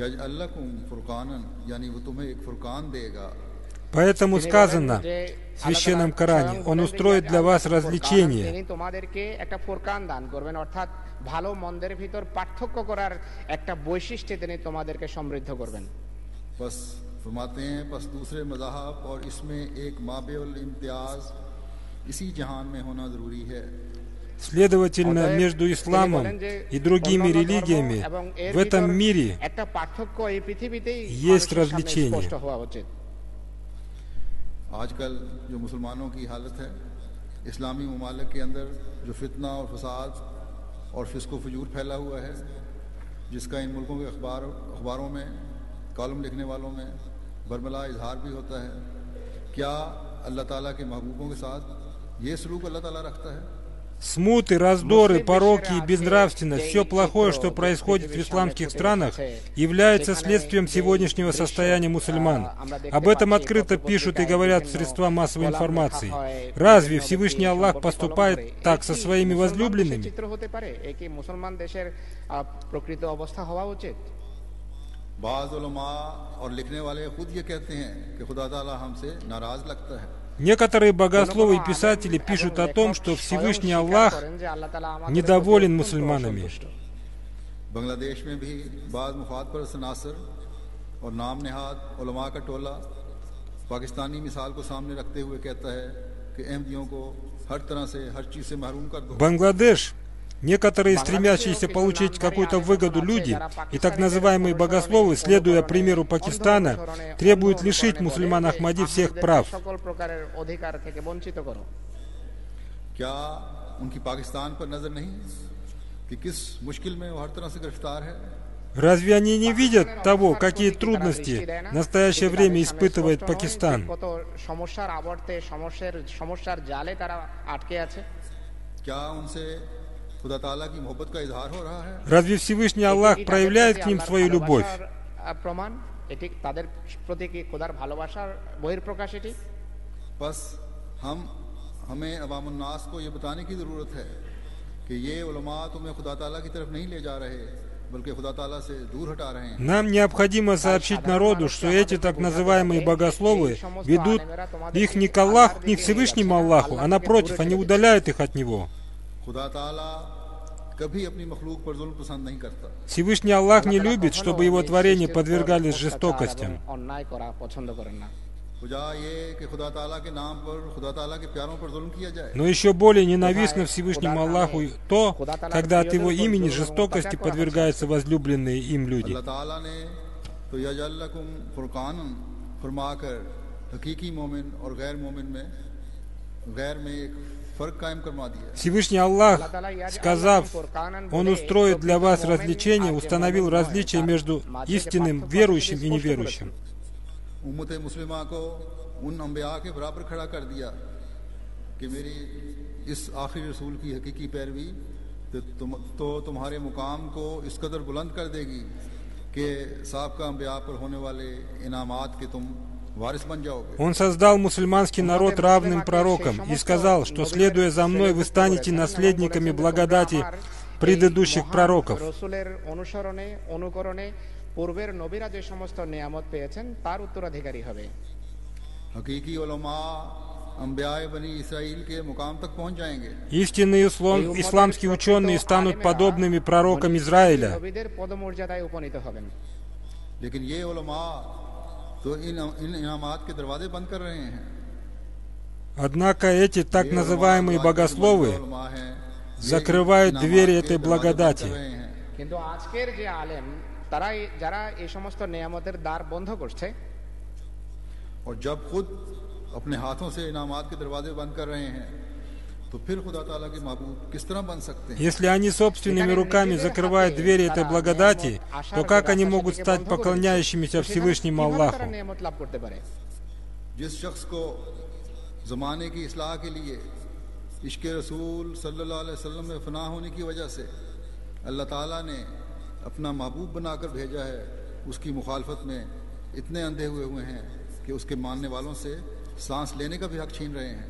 यजअल्लकुम फुरकानन, यानी वो तुम्हें एक फुरकान देगा. Поэтому сказано в Священном Коране: Он устроит для вас развлечения. তিনি তোমাদেরকে একটা ফুরকান দান করবেন, অর্থাৎ ভালো মন্দের ভিতর পার্থক্য করার একটা বৈশিষ্ট্য তিনি তোমাদেরকে সমৃদ্ধ করবেন। बस फरमाते हैं बस दूसरे मज़ाहब और इसमें एक माबेउल इम्तियाज इसी जहान में होना ज़रूरी है. Следовательно, между исламом и другими религиями в этом мире есть развлечения. आजकल जो मुसलमानों की हालत है, इस्लामी ममालिक के अंदर जो फितना और फसाद और फिस्को फजूर फैला हुआ है, जिसका इन मुल्कों के अखबारों में, कॉलम लिखने वालों में बरमला इजहार भी होता है. क्या अल्लाह ताला के महबूबों के साथ ये सलूक अल्लाह ताला रखता है? Смуты, раздоры, пороки и безнравственность, все плохое, что происходит в исламских странах, является следствием сегодняшнего состояния мусульман. Об этом открыто пишут и говорят средства массовой информации. Разве Всевышний Аллах поступает так со своими возлюбленными? बाज़ उलमा और लिखने वाले खुद ये कहते हैं कि खुदा ताला हमसे नाराज लगता है. Некоторые богословы и писатели пишут о том, что Всевышний Аллах недоволен мусульманами. बांग्लादेश में भी बाज़ मुफादपरस्त अनासर और नाम नेहाद उलमा का टोला पाकिस्तानी मिसाल को सामने रखते हुए कहता है कि अहमदियों को हर तरह से हर चीज़ से महरूम कर दो. Бангладеш, некоторые стремящиеся получить какую-то выгоду люди и так называемые богословы, следуя примеру Пакистана, требуют лишить мусульман Ахмади всех прав. क्या उनकी पाकिस्तान पर नजर नहीं कि किस मुश्किल में वो हर तरह से गिरफ्तार है? Разве они не видят того, какие трудности в настоящее время испытывает Пакистан? क्या उनसे खुदा ताला की मोहब्बत का इजहार हो रहा है? Разве Всевышний Аллах проявляет к ним свою любовь? बस हमें अवामुन नास को ये बताने की ज़रूरत है कि ये उलमा तुम्हें खुदा ताला की तरफ नहीं ले जा रहे, बल्कि खुदा ताला से दूर हटा रहे हैं. Нам необходимо сообщить народу, что эти так называемые богословы ведут их не к Аллаху, не к Всевышнему Аллаху, а напротив, они удаляют их от Него. खुदा ताला कभी अपनी मखलूक पर जुल्म पसंद नहीं करता. Всевышний Аллах не любит, чтобы Его творения подвергались жестокостям. वजह ये कि खुदा ताला के नाम पर खुदा ताला के प्यारों पर जुल्म किया जाए. Но еще более ненавистно Всевышнему Аллаху то, когда от Его имени жестокости подвергаются возлюбленные им люди. अल्लाह ताला ने तो यजअल्लकुम फुरकानन फरमाकर हकीकी मोमिन और गैर मोमिन में एक Всевышний Аллах, сказав: Он устроит для вас развлечения, установил различие между истинным верующим и неверующим. तो तुम्हारे मुकाम को इस कदर बुलंद कर देगी कि साबका अंबिया पर होने वाले इनामात के तुम वारिस बन जाओगे. Он создал мусульманский народ равным пророкам и сказал, что, следуя за мной, вы станете наследниками благодати предыдущих пророков. পূর্বের নবীরা যে সমস্ত নিয়ামত পেয়েছেন তার উত্তরাধিকারী হবে। हकीकी उलमा अंबियाए बनी इसराइल के मुकाम तक पहुंच जाएंगे। Истинные исламские ученые станут подобными пророкам Израиля. নবীদের পদমর্যাদায় উপনীত হবেন। लेकिन ये उलमा तो इन इनामात के दरवाजे बंद कर रहे हैं। Однако эти так называемые богословы закрывают двери этой благодати. কিন্তু আজকের যে আলেম তারাই যারা এই সমস্ত নিয়ামতের দ্বার বন্ধ করছে, और जब खुद अपने हाथों से इनामात के दरवाजे बंद कर रहे हैं तो फिर खुदा ताला के महबूब किस तरह बन सकते हैं? Если они собственными руками закрывают двери этой благодати, то как они могут стать поклоняющимися Всевышнему Аллаху? जिस शख्स को ज़माने की इस्लाह के लिए इश्क़ रसूल सल्लल्लाहु अलैहि वसल्लम में फना होने की वजह से अल्लाह ताला ने अपना महबूब बनाकर भेजा है, उसकी मुखालफत में इतने अंधे हुए हैं कि उसके मानने वालों से सांस लेने का भी हक छीन रहे हैं।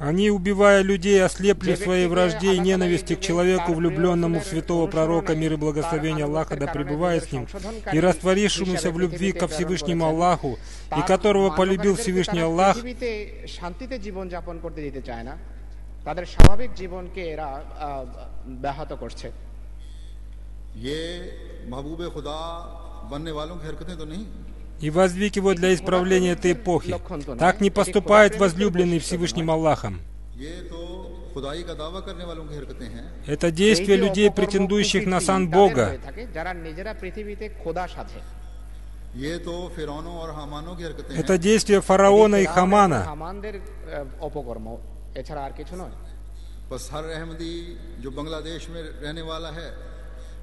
Они, убивая людей, ослепли в своей вражде и ненависти к человеку, влюбленному в святого пророка, мир и благословение Аллаха да пребывает с ним, и растворившемуся в любви ко Всевышнему Аллаху, и которого полюбил Всевышний Аллах, শান্তিতে জীবন যাপন করতে দিতে চায় না, তাদের স্বাভাবিক জীবনকে এরা ব্যাহত করছে। ये महबूब खुदा बनने वालों की हरकतें तो नहीं, и воздвиг его для исправления этой эпохи. Так не поступает возлюбленный Всевышним Аллахом. Это действие людей, претендующих на сан Бога. Это действие фараона и Хамана. बस हर अहमदी जो बांग्लादेश में रहने वाला है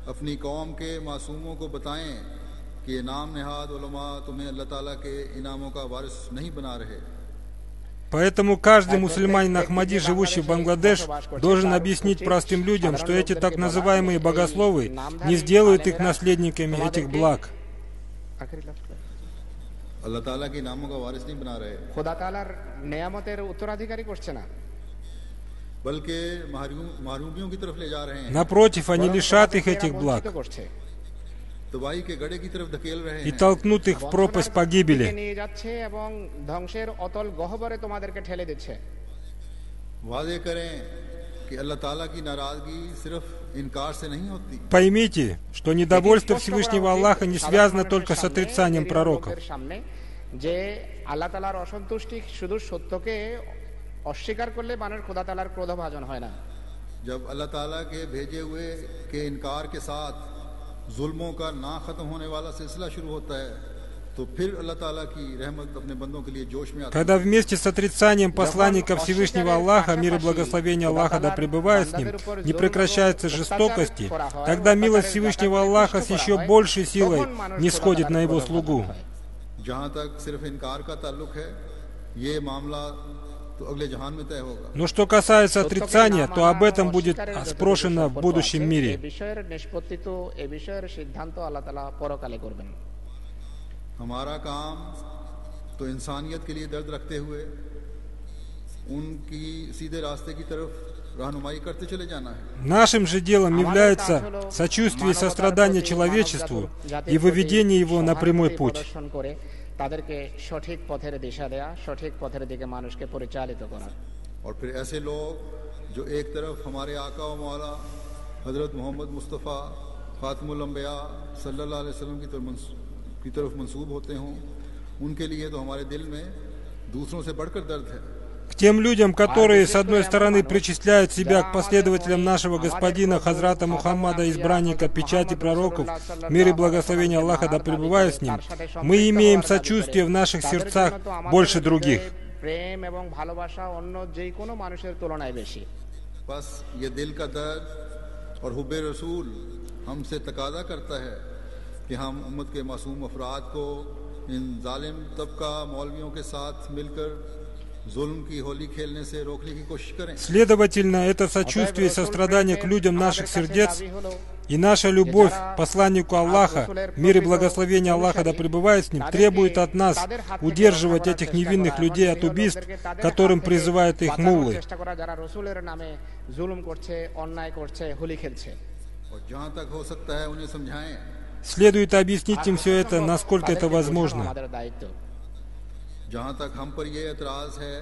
अपनी कौम के मासूमों को बताएं कि इनाम निहाद उलमा तुम्हें अल्लाह ताला के इनामों का वारिस नहीं बना रहे। Поэтому каждый мусульманин Ахмади, живущий в Бангладеш, должен объяснить простым людям, что эти так называемые богословы не сделают их наследниками этих благ. अल्लाह ताला के इनामों का वारिस नहीं बना रहे, खुदा तालार नेयामतेर उत्तराधिकारी করছে না, बल्कि महरूमियों की तरफ ले जा रहे हैं। Напротив, они лишат их этих благ तबाही के गड्ढे की तरफ धकेल रहे हैं и толкнут их в пропасть погибели. নিয়ে যাচ্ছে এবং ধ্বংসের অতল গহ্বরে তোমাদেরকে ঠেলে দিচ্ছে। वादे करें कि अल्लाह ताला की नाराजगी सिर्फ इनकार से नहीं होती। Поймите, что недовольство Всевышнего Аллаха не связано только с отрицанием пророков. যে আল্লাহ তাআলার অসন্তুষ্টি শুধু সত্যকে অস্বীকার করলে মানুষ খোদা তাআলার ক্রোধভাজন হয় না। जब अल्लाह ताला के भेजे हुए के इनकार के साथ जुल्मों का ना खत्म होने वाला सिलसिला शुरू होता है तो फिर अल्लाह ताला की रहमत अपने बंदों के लिए जोश में आती है। Когда вместе с отрицанием посланника Всевышнего Аллаха, мир и благословение Аллаха да пребывает с ним, не прекращаются жестокости, тогда милость Всевышнего Аллаха с еще большей силой нисходит на его слугу. जहाँ तक सिर्फ इनकार का ताल्लुक है ये मामला तो अगले जहान में तय होगा। Но что касается отрицания, то об этом будет спрошено в будущем мире. हमारा काम तो इंसानियत के लिए दर्द रखते हुए उनकी सीधे रास्ते की तरफ रहनुमाई करते चले जाना है। Нашим же делом является сочувствие и сострадание человечеству и выведение его на прямой путь. তাদেরকে সঠিক পথের দিশা দেয়া, সঠিক পথের দিকে মানুষকে পরিচালিত করা। और फिर ऐसे लोग जो एक तरफ हमारे आका व मौला हजरत मोहम्मद मुस्तफ़ा खातमुल अंबिया सल्लल्लाहु अलैहि वसल्लम की तरफ मंसूब होते हों, उनके लिए तो हमारे दिल में दूसरों से बढ़कर दर्द है। К тем людям, которые, с одной стороны, причисляют себя к последователям нашего господина Хазрата Мухаммада, избранника печати пророков, мир и благословение Аллаха да пребывает с ним, мы имеем сочувствие в наших сердцах больше других. बस ये दिल का दर्द और हुब्बे रसूल हमसे तकाजा करता है कि हम उम्मत के मासूम अफराद को इन जालिम तबका मौलवियों के साथ मिलकर Следовательно, это сочувствие и сострадание к людям наших сердец и наша любовь к посланнику Аллаха, мир и благословение Аллаха да пребывает с ним, требует от нас удерживать этих невинных людей от убийств, которым призывают их муллы. Следует объяснить им все это, насколько это возможно. जहाँ तक हम पर यह एतराज़ है,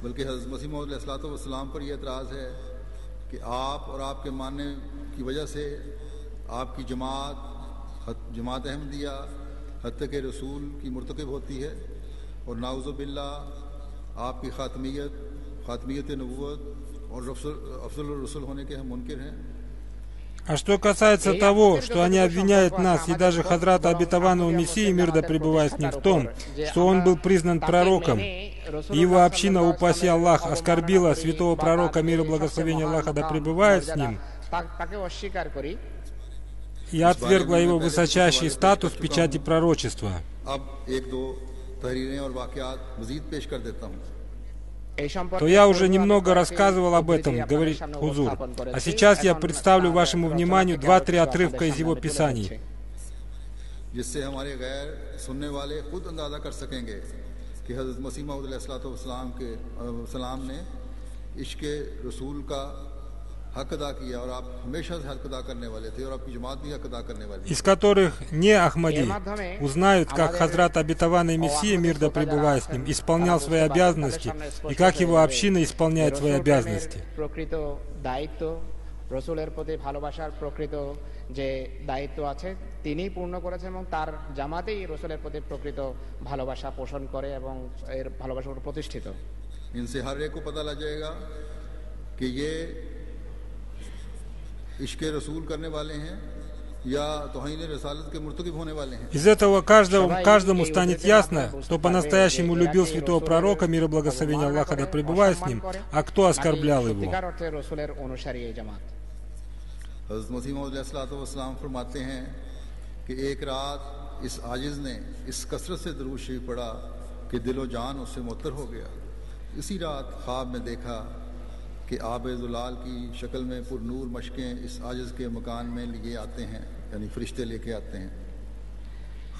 बल्कि हज़रत मसीह मौऊद अलैहिस्सलाम पर यह एतराज़ है कि आप और आपके मानने की वजह से आपकी जमात अहमदिया हत्या के रसूल की मुर्तकिब होती है और नाउज़ुबिल्लाह आपकी ख़ातमियत नबूवत और अफ़ज़ल रसूल होने के हम मुनकिर हैं। А что касается того, что они обвиняют нас и даже Хазрата Обетованного Мессии, мир да пребывает с ним, в том, что он был признан пророком, и его община, упаси Аллах, оскорбила святого пророка, мир и благословение Аллаха да пребывает с ним, и отвергла его высочайший статус печати пророчества, то я уже немного рассказывал об этом, говорит Хузур. А сейчас я представлю вашему вниманию 2-3 отрывка из его писаний. Из которых не Ахмади узнают, как Хазрат Обетованный Мессия, мир да пребывает с ним, исполнял свои обязанности, и как его община исполняет свои обязанности. রসুলের প্রতি ভালোবাসার প্রকৃত যে দায়িত্ব আছে তিনি পূর্ণ করেছেন এবং তার জামাতেই রসুলের প্রতি প্রকৃত ভালোবাসা পোষণ করে এবং এর ভালোবাসার উপর প্রতিষ্ঠিত। इनसे हर एक को पता लग जाएगा कि ये इश्क़ रसूल करने वाले हैं या तौहीन रसालत के मुर्तकिब होने वाले हैं. Из этого каждому станет ясно, кто по-настоящему любил святого пророка, мир и благословение Аллаха да пребывает с ним, а кто оскорблял его. हज़रत मसीह मौऊद अलैहिस्सलाम फरमाते हैं कि एक रात इस आजिज़ ने इस कसरत से दुरूद शरीफ पढ़ा कि दिलो जान उससे मुअत्तर हो गया. इसी रात ख्वाब में देखा कि आब-ए-ज़ुलाल की शक्ल में पुरनूर मशकें इस आजिज़ के मकान में लिए आते हैं, यानी फरिश्ते लेके आते हैं.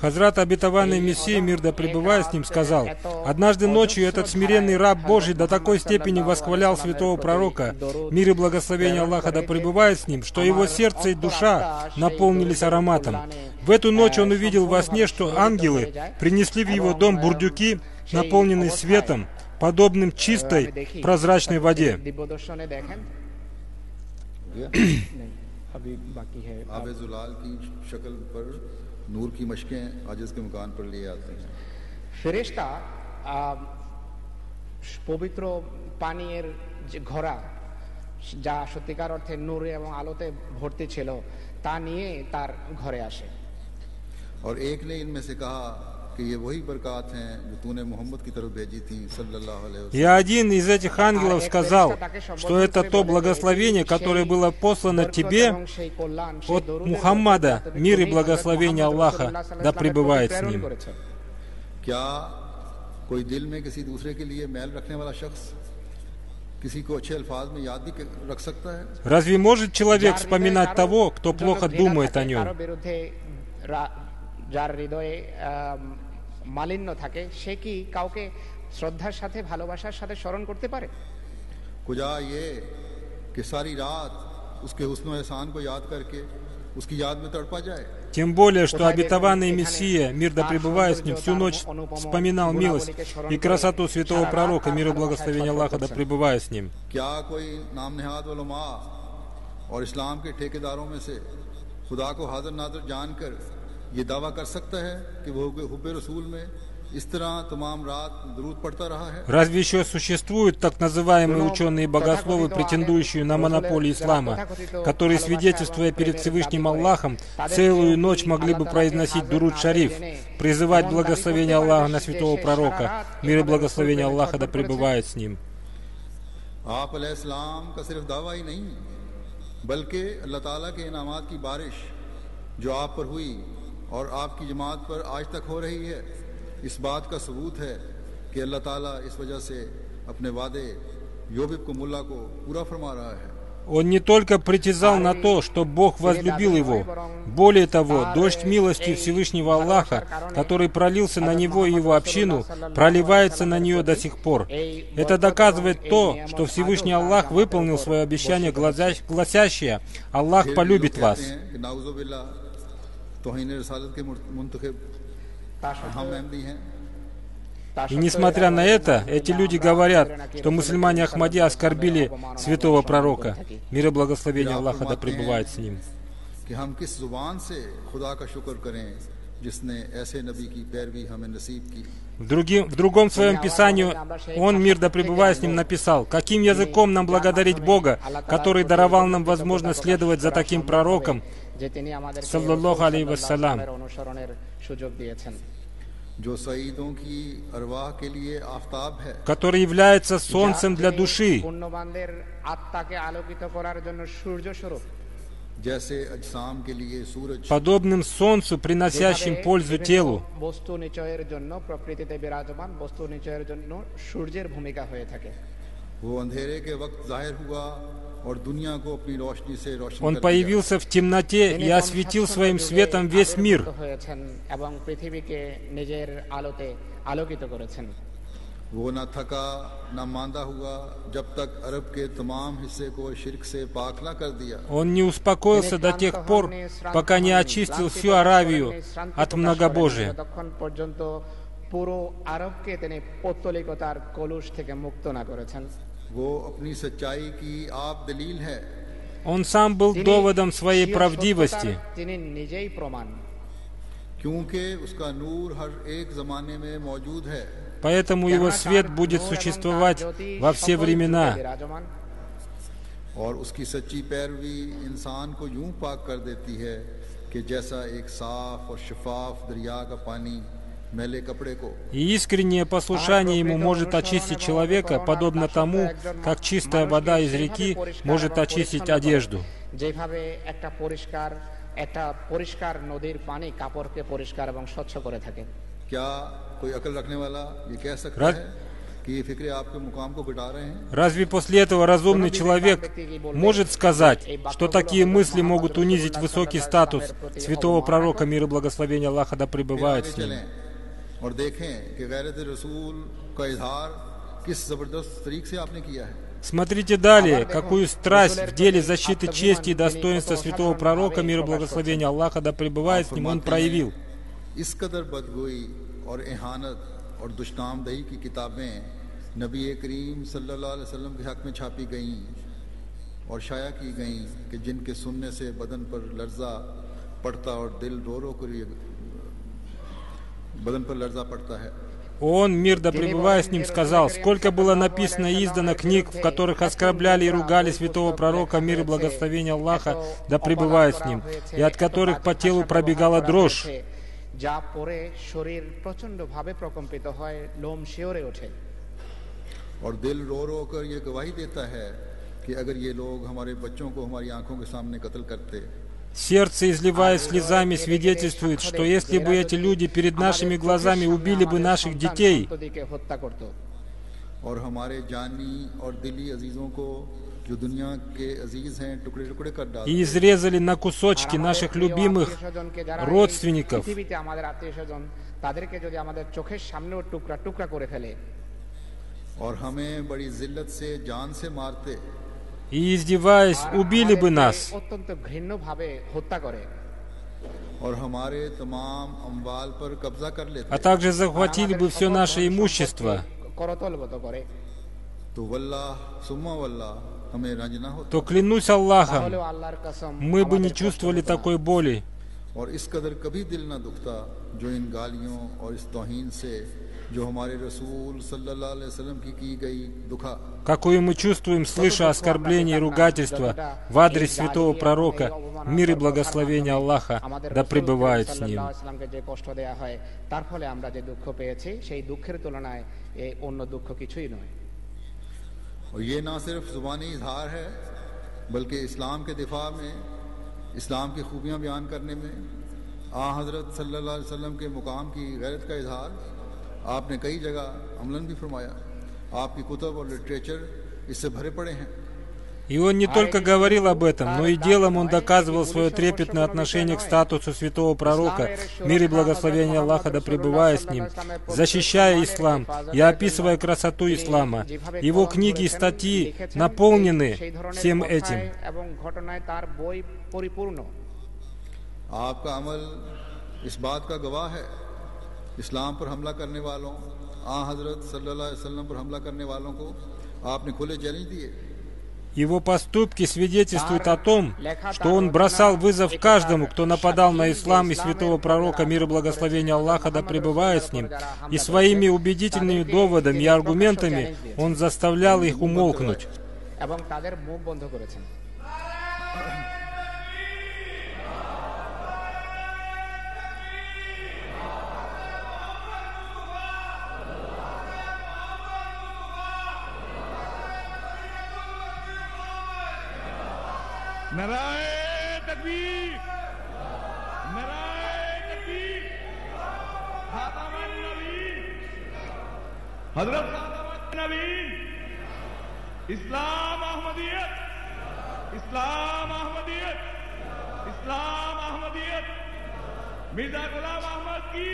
Хазрат Обетованный Мессия, мир да пребывает с ним, сказал: «Однажды ночью этот смиренный раб Божий до такой степени восхвалял святого пророка, мир и благословение Аллаха да пребывает с ним, что его сердце и душа наполнились ароматом. В эту ночь он увидел во сне, что ангелы принесли в его дом бурдюки, наполненные светом, подобным чистой прозрачной воде». नूर की मशकें आजिज़ के मकान पर लिए आते हैं. ফেরেশতা পবিত্র পানির যে ঘোড়া যা সত্যিকার অর্থে নূর এবং আলোতে ভর্তি ছিল তা নিয়ে তার ঘরে আসে. और एक ने इनमें से कहा कि ये वही बरकत हैं जो तूने मोहम्मद की तरफ भेजी थी सल्लल्लाहु अलैहि वसल्लम. И один из этих ангелов сказал, что это то благословение, которое было послано тебе от Мухаммада, мир и благословение Аллаха да пребывает с ним. क्या कोई दिल में किसी दूसरे के लिए मैल रखने वाला शख्स किसी को अच्छे अल्फाज में याद भी रख सकता है? Разве может человек вспоминать того, кто плохо думает о нем? যার হৃদয়ে মালিন্য থাকে সে কি কাউকে শ্রদ্ধার সাথে ভালোবাসার সাথে স্মরণ করতে পারে? कुजा ये कि सारी रात उसके हुस्न व एहसान को याद करके उसकी याद में तड़पा जाए. Тем более, что обетованный Мессия, мир да пребывает с ним, всю ночь вспоминал милость и красоту святого пророка, мир и благословение Аллаха да пребывает с ним. क्या कोई नाम नेहाद उलमा और इस्लाम के ठेकेदारों में से खुदा को हाजिर नाज़िर जानकर ये दावा कर सकता है कि वो हुब्बे रसूल में इस तरह तमाम रात दुरूद पढ़ता रहा है? Разве еще существуют так называемые ученые-богословы, претендующие на монополию ислама, которые, свидетельствуя перед Всевышним Аллахом, целую ночь могли бы произносить дуруд шариф, призывать благословение Аллаха на святого пророка, мир и благословение Аллаха да пребывает с ним? आप अलैहिस्सलाम का सिर्फ दावा ही नहीं बल्कि अल्लाह ताला के इनामात की बारिश जो आप पर हुई और आपकी जमात पर आज तक हो रही है, इस बात का सबूत है कि अल्लाह ताला इस वजह से अपने वादे योबिब को मुल्ला को पूरा फरमा रहा है. Он не только притязал на то, что Бог возлюбил его. Более того, дождь милости Всевышнего Аллаха, который пролился на него и его общину, проливается на нее до сих пор. Это доказывает то, что Всевышний Аллах выполнил свое обещание, гласящее: «Аллах полюбит вас». तौहीन रसालत के मुंतखब अहम अहमदी हैं। И несмотря на это, эти люди говорят, что мусульмане Ахмади оскорбили святого пророка. Мир и благословение Аллаха да пребывает с ним. कि हम किस जुबान से खुदा का शुक्र करें जिसने ऐसे नबी की पैरवी हमें नसीब की। В другом своем писании он, мир да пребывает с ним, написал: каким языком нам благодарить Бога, который даровал нам возможность следовать за таким пророком, саллаллаху алейхи вассалям, который является солнцем для души, подобным солнцу, приносящим пользу телу. Он появился в темноте и осветил своим светом весь мир. वो न थका न मांदा हुआ जब तक अरब के तमाम हिस्से को शिर्क से पाक न कर दिया। Он не успокоился до тех пор, пока не очистил всю Аравию от многобожия. वो अपनी सच्चाई की आप दलील है। Он сам был доводом своей правдивости. क्योंकि उसका नूर हर एक जमाने में मौजूद है। Поэтому его свет будет существовать во все времена. और उसकी सच्ची पैरवी इंसान को यूं पाक कर देती है कि जैसा एक साफ और शफाफ दरिया का पानी मैले कपड़े को। И искреннее послушание ему может очистить человека, подобно тому, как чистая вода из реки может очистить одежду. क्या कोई अकल रखने वाला ये कह सकता है कि ये फिक्रे आपके मुकाम को घटा रहे हैं? Разве после этого разумный человек может сказать, что такие мысли могут унизить высокий статус святого пророка, мир и благословение Аллаха да пребывает с ним? और देखें कि गैरत रसूल का इजहार किस जबरदस्त तरीके से आपने किया है। Смотрите далее, какую страсть в деле защиты чести и достоинства святого пророка, мир и благословение Аллаха да пребывает с ним, он проявил. इस कदर बदगोई और इहानत और दुश्मनामदही की किताबें नबी करीम सल्लल्लाहु अलैहि वसल्लम के हक में छापी गईं और शाया की गईं कि जिनके सुनने से बदन पर लर्जा पड़ता और दिल रो रो कर बदन पर लर्जा पड़ता है। Он, мир да пребывает с ним, сказал: сколько было написано и издано книг, в которых оскорбляли и ругали святого пророка, мир и благословение Аллаха да пребывает с ним, и от которых по телу пробегала дрожь. और दिल रो रो कर ये गवाही देता है कि अगर ये लोग हमारे बच्चों को हमारी आंखों के सामने कत्ल करते। Сердце, изливая слезами, свидетельствует, что если бы эти люди перед нашими глазами убили бы наших детей और हमारे जानी और दिली अजीजों को जो दुनिया के अजीज हैं टुकड़े टुकड़े कर डालते и изрезали на кусочки наших любимых родственников, और हमें बड़ी जिल्लत से जान से मारते и, издеваясь, убили бы нас, और हमारे तमाम अम्वाल पर कब्जा कर लेते, а также захватили бы все наше имущество, तो वल्लाह सुम्मा वल्लाह हमें रंज ना होता। то, клянусь Аллахом, мы бы не चувствовали такой боли. और इस कदर कभी दिल ना दुखता जो इन गालियों और इस तौहीन से जो हमारे रसूल सल्लल्लाहु अलैहि वसल्लम की गई दुखा, какую мы чувствуем, слыша оскорбления и ругательства в адрес святого пророка, мир и благословение Аллаха да пребывает с ним. और ये ना सिर्फ जुबानी इजहार है बल्कि इस्लाम के दिफा में, इस्लाम की खूबियाँ बयान करने में आ हज़रत सल्लल्लाहु अलैहि वसल्लम के मुकाम की गैरत का इजहार आपने कई जगह अमलन भी फरमाया। आपकी कुतब और लिटरेचर इससे भरे पड़े हैं। И он не только говорил об этом, но и делом он доказывал свое трепетное отношение к статусу святого пророка, мир и благословение Аллаха да пребывает с ним, защищая ислам и описывая красоту ислама. Его книги и статьи наполнены всем этим. आपका अमल इस बात का गवाह है, इस्लाम पर हमला करने वालों, हजरत सल्लल्लाहु अलैहि वसल्लम पर हमला करने वालों को आपने खुले चैलेंज दिए। Его поступки свидетельствуют о том, что он бросал вызов каждому, кто нападал на ислам и святого пророка, мир и благословение Аллаха да пребывает с ним, и своими убедительными доводами и аргументами он заставлял их умолкнуть. नाराए तकबीर, नाराए तकबीर, खातमुन नबीन, हजरत खातमुन नबीन, इस्लाम अहमदियत, इस्लाम अहमदियत, इस्लाम अहमदियत, मिर्जा गुलाम अहमद की,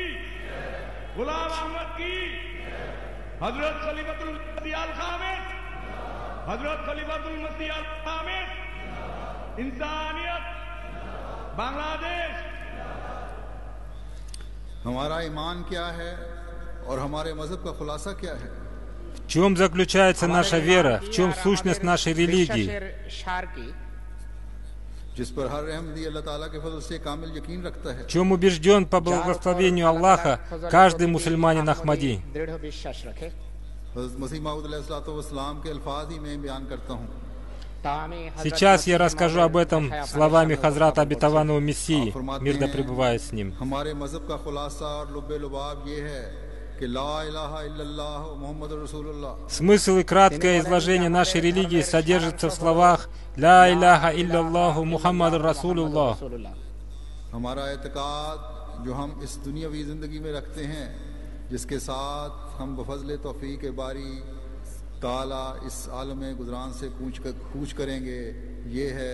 गुलाम अहमद की, हजरत खलीफतुल मसीह अल खामिस, हजरत खलीफतुल मसीह अल खामिस, इंसानियत, बांग्लादेश। हमारा ईमान क्या है और हमारे मजहब का खुलासा क्या है? В чем заключается наша вера? В чем сущность нашей религии? जिस पर हर अहमदी अल्लाह ताला के फजल से कामिल यकीन रखता है। В чем убежден по благословению Аллаха каждый мусульманин Ахмади? हज़रत मसीह मऊद अलैहिस्सलाम के अल्फाज ही मैं बयान करता हूँ। Сейчас я расскажу об этом словами Хазрата обетованного Мессии, мир да пребывает с ним. हमारे मजहब का खुलासा और लुब्बे लुबाब ये है कि ला इलाहा इल्लल्लाह मुहम्मदुर रसूलुल्लाह। Смысл и краткое изложение нашей религии содержится в словах «Ля иляха илlalлаху Мухаммаду Расулуллах». हमारा एतकाद जो हम इस दुनियावी जिंदगी में रखते हैं, जिसके साथ हम बफज़ल तौफीक बारी ताला इस आलम गुज़रान से कूच करेंगे, ये है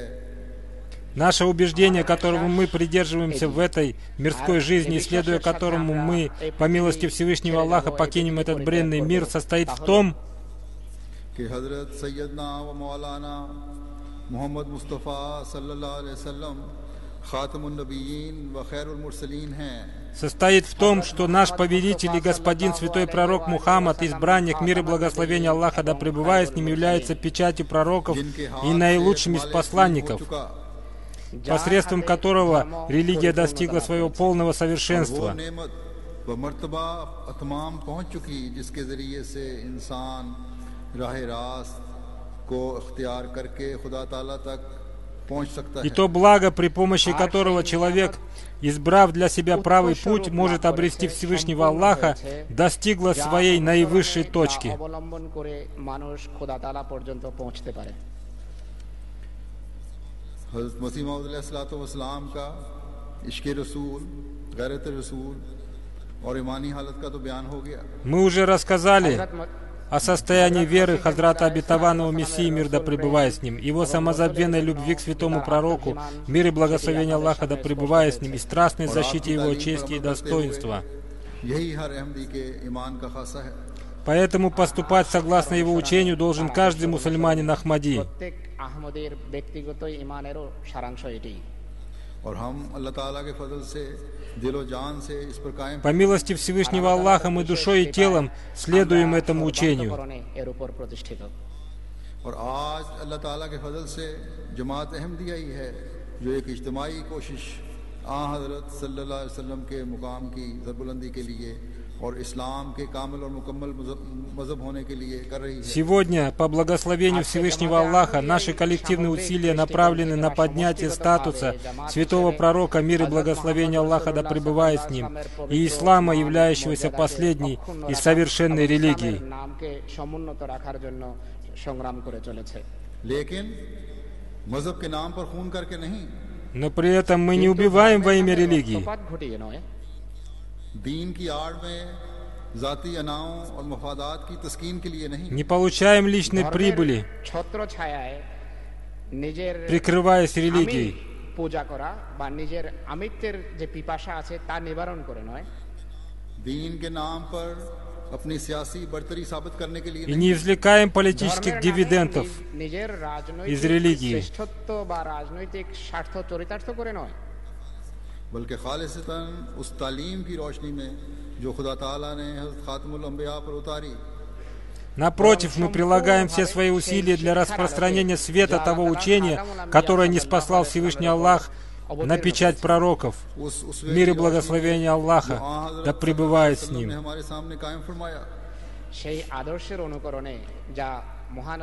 Наше убеждение, которому мы придерживаемся в этой мирской жизни, следуя которому мы, по милости Всевышнего Аллаха, покинем этот бренный мир, состоит в том, कि हज़रत सैयदना व मौलाना मोहम्मद मुस्तफ़ा सल्लल्लाहु अलैहि वसल्लम खातमुन नबीयीन व खैरुल मुरसलीन हैं। состоит в том, что наш повелитель и господин святой пророк Мухаммад, избранник, мир и благословение Аллаха да пребывает с ним, является печатью пророков и наилучшим из посланников, посредством которого религия достигла своего полного совершенства. И то благо, при помощи которого человек, избрав для себя правый путь, может обрести Всевышнего Аллаха, достигло своей наивысшей точки. हज़रत मसीह मऊद अलैहिस्सलाम का इश्क़ रसूल, गैरत रसूल और ईमानी हालत का तो बयान हो गया। Мы уже рассказали о состоянии веры Хазрата обетованного Мессии, мир да пребывает с ним, его самозабвенной любви к святому пророку, мир и благословение Аллаха да пребывает с ним, и страстной защите его чести и достоинства. Поэтому поступать согласно его учению должен каждый мусульманин Ахмади. По милости Всевышнего Аллаха мы душой и телом следуем этому учению. Сегодня, по благословению Всевышнего Аллаха, наши коллективные усилия направлены на поднятие статуса святого пророка, мир и благословение Аллаха да пребывает с ним, и ислама, являющегося последней и совершенной религией. Но при этом мы не убиваем во имя религии. Не получаем личной прибыли, прикрываясь религией. И не извлекаем политических дивидендов из религии. बल्कि खालिसतन उस तालीम की रोशनी में जो खुदा ताला ने हज़रत खातमुल अंबिया पर उतारी। Напротив, мы прилагаем все свои усилия для распространения света того учения, которое ниспослал Всевышний Аллах на печать пророков. Мир и благословение Аллаха да пребывает с ним.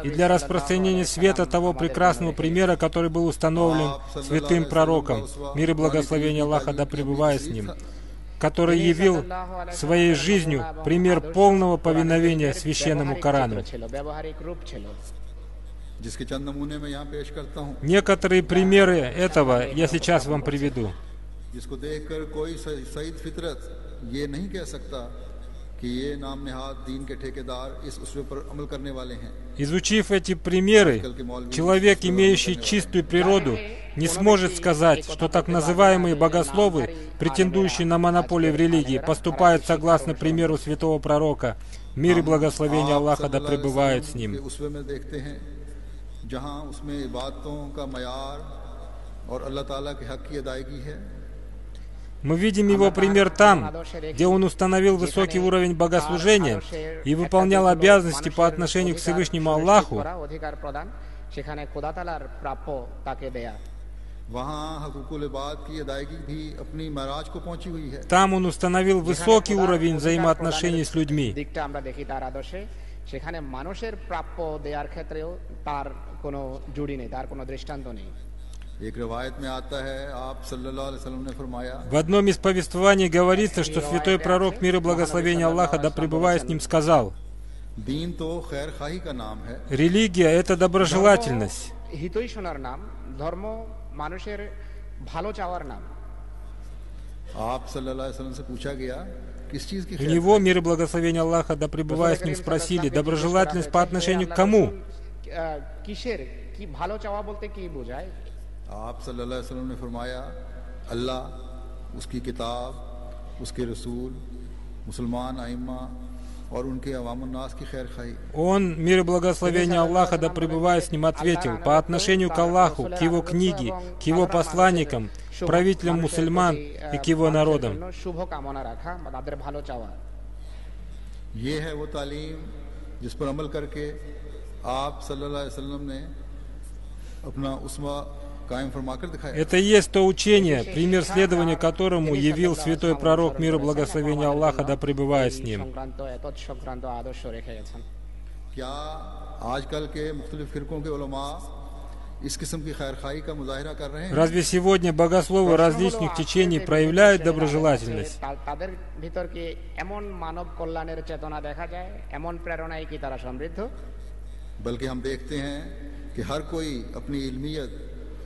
И для распространения света того прекрасного примера, который был установлен святым пророком, мир и благословение Аллаха да пребывает с ним, который явил своей жизнью пример полного повиновения священному Корану. Некоторые примеры этого я сейчас вам приведу. Изучив эти примеры, человек, имеющий чистую природу, не сможет сказать, что так называемые богословы, претендующие на монополию в религии, поступают согласно примеру святого пророка. Мир и благословение Аллаха да пребывает с ним. Мы видим его пример там, где он установил высокий уровень богослужения и выполнял обязанности по отношению к Всевышнему Аллаху. Там он установил высокий уровень взаимоотношений с людьми. В одном из повествований говорится, что святой пророк, мир и благословение Аллаха да пребывает с ним, сказал: религия — это доброжелательность. У него, мир и благословение Аллаха да пребывает с ним, спросили: доброжелательность по отношению к кому? आप सल्लल्लाहु अलैहि वसल्लम ने फरमाया, अल्लाह, उसकी किताब, उसके रसूल, मुसलमान आइम्मा और उनके अवामुन्नास की खैर खाई. Он, мир и благословение Аллаха да пребывает с ним, ответил: по отношению к Аллаху, к его книге, к его посланникам, правителям мусульман и к его народам. ये है वो तालीम जिस पर अमल करके आप सल्लल्लाहु अलैहि वसल्लम ने अपना उस्वा कायम फरमाकर दिखाया. Это и есть то учение, пример следования которому явил святой пророк, мир и благословение Аллаха да пребывает с ним. क्या आजकल के मुख्तलिफ फिरकों के उलमा इस किस्म की खैरखाई का मुजाहिरा कर रहे हैं? Разве сегодня богословы различных течений проявляют доброжелательность? बल्कि हम देखते हैं कि हर कोई अपनी इल्मियत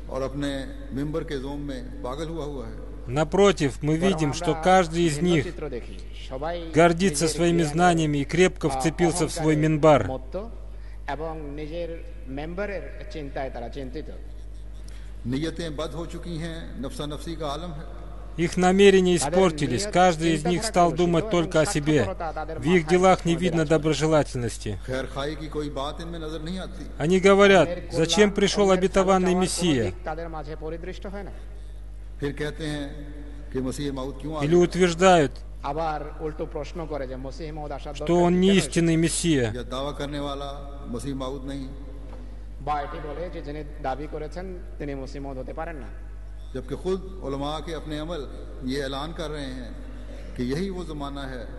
और अपने मिंबर के ज़ोम में पागल हुआ है. Напротив, мы видим, что каждый из них гордится своими знаниями и крепко вцепился в свой минбар. नीयतें बद हो चुकी हैं, नफ्सा नफ्सी का आलम है. Их намерения испортились, каждый из них стал думать только о себе. В их делах не видно доброжелательности. Они говорят: зачем пришел обетованный Мессия? Или утверждают, что он не истинный Мессия. जबकि खुद उलमा के अपने अमल ये ऐलान कर रहे हैं कि यही वो ज़माना है,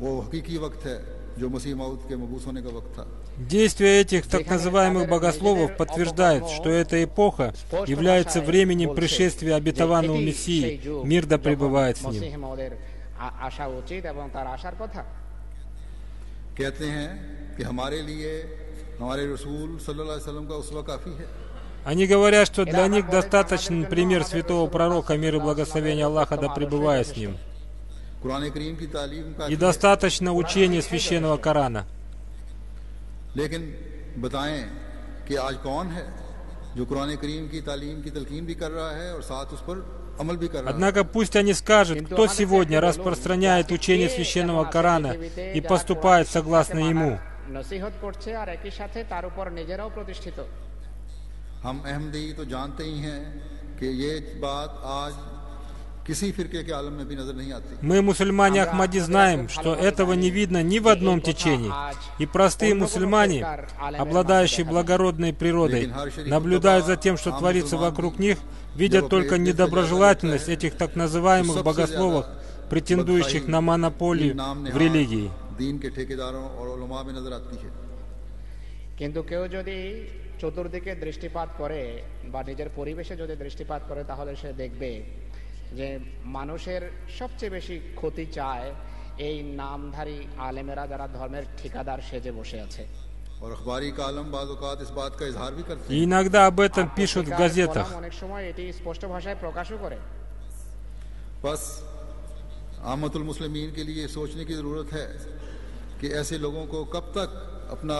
वो हकीकी वक्त है जो मसीह मौद के मबूस होने का वक्त था. Действия этих так называемых богословов подтверждают, что эта эпоха является временем пришествия обетованного Мессии, мир да пребывает с ним. कहते हैं कि हमारे लिए हमारे रसूल सल्लल्लाहु अलैहि वसल्लम का उसवा काफ़ी है. Они говорят, что для них достаточен пример святого пророка, мир и благословение Аллаха да пребывает с ним, и достаточно учения священного Корана. Однако пусть они скажут, кто сегодня распространяет учение священного Корана и поступает согласно ему. हम अहमदी तो जानते ही हैं कि ये बात आज किसी फिरके के आलम में भी नजर नहीं आती। Мы, мусульмане Ахмади, знаем, что этого не видно ни в одном течении. И простые мусульмане, обладающие благородной природой, наблюдая за тем, что творится вокруг них, видят только недоброжелательность этих так называемых богословов, претендующих на монополию в религии. दीन के ठेकेदारों और उलमा में नजर आती है। কিন্তু কেউ যদি চতুর্দিকে দৃষ্টিপাত করে বা নিজের পরিবেশে যদি দৃষ্টিপাত করে তাহলে সে দেখবে যে মানুষের সবচেয়ে বেশি ক্ষতি চায় এই নামধারী আলেমেরা যারা ধর্মের ঠিকাদার সেজে বসে আছে। और अखबारी कालम बाज़ औक़ात इस बात का इजहार भी करते हैं। И иногда об этом пишут в газетах. অনেক সময় এটি স্পষ্ট ভাষায় প্রকাশও করে। बस आमतुल मुस्लिमीन के लिए सोचने की ज़रूरत है कि ऐसे लोगों को कब तक अपना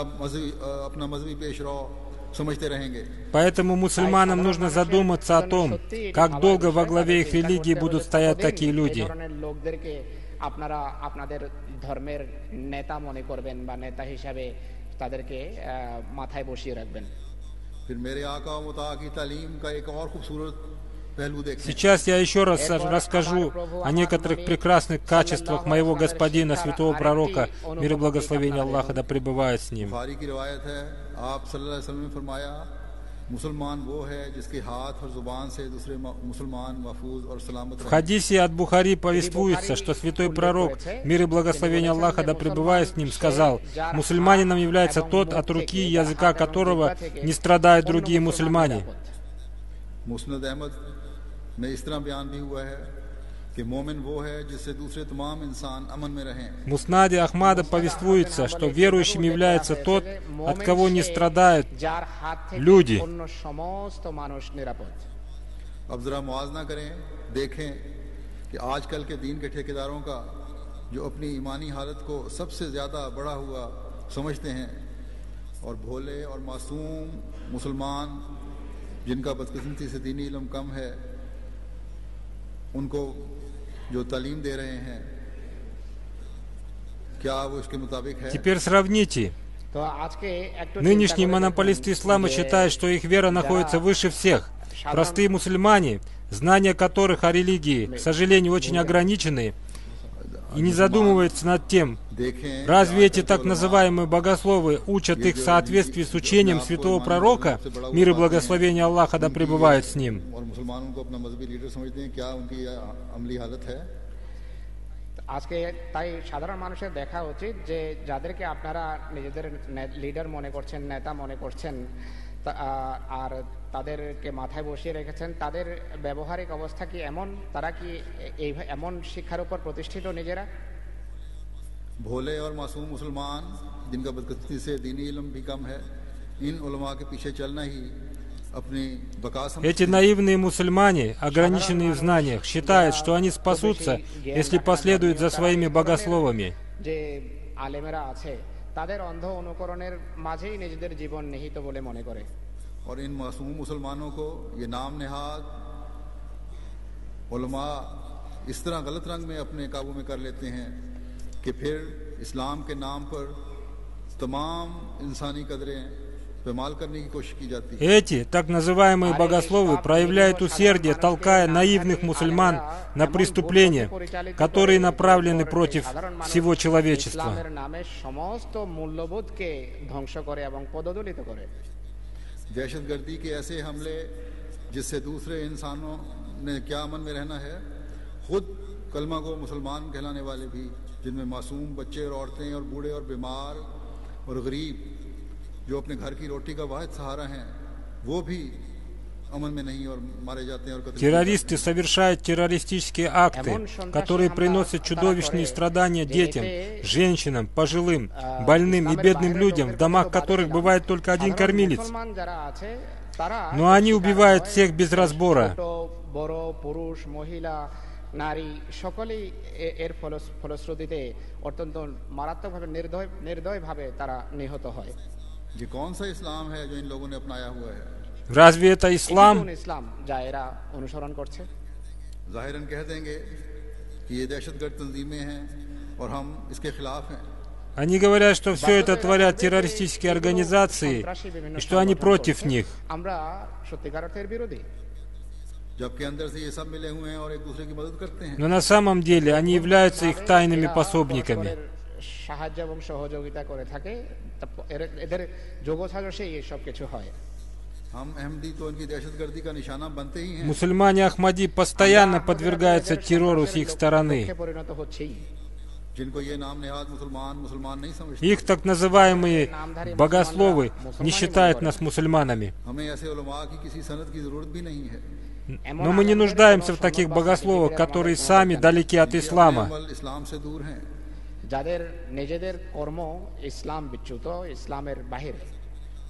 मजहबी पेशरो समझते रहेंगे। Поэтому мусульманам нужно задуматься о том, как долго во главе их религии будут стоять такие люди. আপনারা আপনাদের ধর্মের নেতা মনে করবেন বা নেতা হিসাবে তাদেরকে মাথায় বসিয়ে রাখবেন। फिर मेरे आका व मुता की तालीम का एक और खूबसूरत पहलू देखें। Сейчас я еще раз расскажу о некоторых прекрасных качествах моего господина, святого пророка, мир и благословение Аллаха да пребывает с ним. बुखारी की रिवायत है, आप सल्लल्लाहु अलैहि वसल्लम ने फरमाया, मुसलमान वो है जिसके हाथ और जुबान से दूसरे मुसलमान महफूज और सलामत В хадисе от Бухари повествуется, что святой пророк, мир и благословение Аллаха да пребывает с ним, сказал: мусульманином является тот, от руки и языка которого не страдают другие мусульмане. मुस्नद अहमद में इस तरह बयान भी हुआ है कि मोमिन वो है जिससे दूसरे तमाम इंसान अमन में रहें। В Муснаде Ахмада повествуется, что верующим является тот, от кого не страдают люди. अब जरा मुआजना करें, देखें कि आजकल के दीन के ठेकेदारों का जो अपनी ईमानी हालत को सबसे ज्यादा बढ़ा हुआ समझते हैं और भोले और मासूम मुसलमान जिनका बदकिस्मती से दीनी इल्म कम है, उनको जो तालीम दे रहे हैं, क्या वो इसके मुताबिक है? Теперь сравните. Нынешние монополисты ислама считают, что их вера находится выше всех. Простые мусульмане, знания которых о религии, к сожалению, очень ограничены, и не задумываются над тем, разве эти так называемые богословы учат их в соответствии с учением святого пророка, мир и благословение Аллаха да пребывает с ним. আজকে তাই সাধারণ মানুষের দেখা উচিত যে যাদেরকে আপনারা নিজেদের লিডার মনে করছেন, নেতা মনে করছেন আর তাদেরকে মাথায় বসিয়ে রেখেছেন, তাদের ব্যবহারিক অবস্থা কি এমন, তারা কি এই এমন শিক্ষার উপর প্রতিষ্ঠিত নিজেরা? भोले और मासूम मुसलमान जिनका बदकिस्मती से दीनी इल्म भी कम है, इन उलमा के पीछे चलना ही अपनी बका समझते हैं। Эти наивные мусульмане, ограниченные в знаниях, считают, что они спасутся, если последуют за своими богословами. যে আলেমেরা আছে তাদের অন্ধ অনুকরণের মাঝেই নিজেদের জীবন নিহিত বলে মনে করে। और इन मासूम मुसलमानों को ये नाम नेहाद उलमा इस तरह गलत रंग में अपने काबू में कर लेते हैं कि फिर इस्लाम के नाम पर तमाम इंसानी कदरें पैमाल करने की कोशिश की जाती है। Эти так называемые богословы проявляют усердие, толкая наивных мусульман на преступления, которые направлены против всего человечества. दहशतगर्दी के ऐसे हमले जिससे दूसरे इंसानों ने क्या अमन में रहना है, खुद कलमा को मुसलमान कहलाने वाले भी, जिनमें मासूम बच्चे और औरतें और बूढ़े और बीमार और गरीब जो अपने घर की रोटी का वाहिद सहारा हैं, वो भी अमन में नहीं और मारे जाते हैं और कत्ल। Террористы совершают террористические акты, которые приносят чудовищные страдания детям, женщинам, пожилым, больным и бедным людям, в домах которых бывает только один кормилец. Но они убивают всех без разбора. নারী সকলেই এর ফলশ্রুতিতে অত্যন্ত মারাত্মকভাবে নির্দয়ভাবে তারা নিহত হয়। ये कौन सा इस्लाम है जो इन लोगों ने अपनाया हुआ है? Разве это ислам? ইসলাম যা এরা অনুসরণ করছে। जाहिरन कह देंगे कि ये दहशतगर्द तंजीमें हैं और हम इसके खिलाफ हैं। Они говорят, что все это творят террористические организации и что они против них. আমরা সত্যিকার অর্থের বিরোধী। जबकि अंदर से ये सब मिले हुए हैं और एक दूसरे की मदद करते हैं। Но на самом деле они являются их тайными пособниками. সাহায্য এবং সহযোগিতা করে থাকে, এদের যোগ সাজসে এই সব কিছু হয়। हम अहमदी तो इनकी दहशतगर्दी का निशाना बनते ही हैं। Мусульмане Ахмади постоянно подвергаются террору с их стороны. পরিণত হচ্ছেই। जिनको ये नाम नेहाद मुसलमान नहीं समझते। Их так называемые богословы не считают нас мусульманами. हमें ऐसे उलमा की किसी सनद की जरूरत भी नहीं है। Но мы не нуждаемся в таких богословах, которые сами далеки от ислама. इस्लाम से दूर हैं। যাদের নিজেদের কর্ম ইসলাম বিচ্যুত, ইসলামের বাহিরে।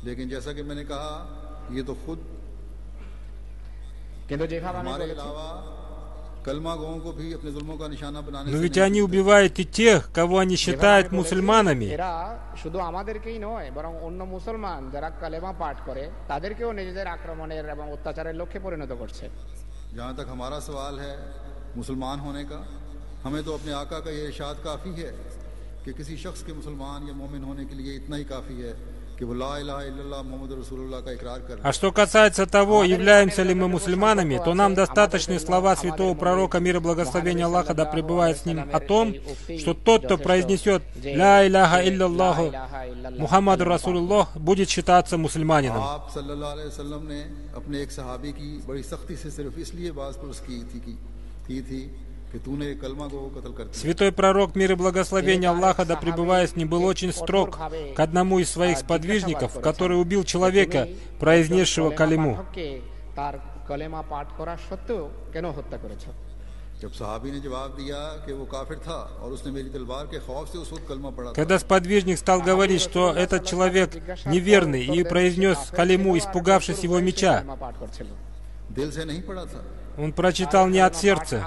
लेकिन जैसा कि मैंने कहा, ये तो खुद हमारे अलावा कलमा गों को भी अपने जुल्मों का निशाना बनाने से Но ведь они убивают и тех, кого они считают мусульманами. এরা শুধু আমাদেরকেই নয়, বরং অন্য মুসলমান যারা কালেমা পাঠ করে তাদেরকেও নিজেদের আক্রমণের এবং অত্যাচারের লক্ষ্যে পরিণত করছে। जहाँ तक हमारा सवाल है मुसलमान होने का, हमें तो अपने आका का ये इरशाद काफ़ी है कि किसी शख्स के मुसलमान या मोमिन होने के लिए इतना ही काफ़ी है कि वो ला इलाहा इल्लल्लाह मुहम्मद रसूलुल्लाह का इकरार करे। А что касается того, являемся ли мы мусульманами, то нам достаточны слова святого пророка, мир и благословение Аллаха да пребывает с ним, о том, что тот, кто произнесет «Ля иляха илляллаху Мухаммаду Расулуллах», будет считаться мусульманином. आप सल्लल्लाहु अलैहि वसल्लम ने अपने एक सहाबी की बड़ी सख्ती से सिर्फ इसलिए बात पुरस की थी कि तूने कलमा को कत्ल कर दिया। Святой пророк, мир и благословение Аллаха да пребывает с ним, был очень строг к одному из своих сподвижников, который убил человека, произнесшего калиму. जब सहाबी ने जवाब दिया कि वो काफिर था और उसने मेरी तलवार के खौफ से उस वक्त कलमा पढ़ा था। Когда сподвижник стал говорить, что этот человек неверный, и произнес калиму, испугавшись его меча, दिल से नहीं पढ़ा था। он прочитал не от сердца.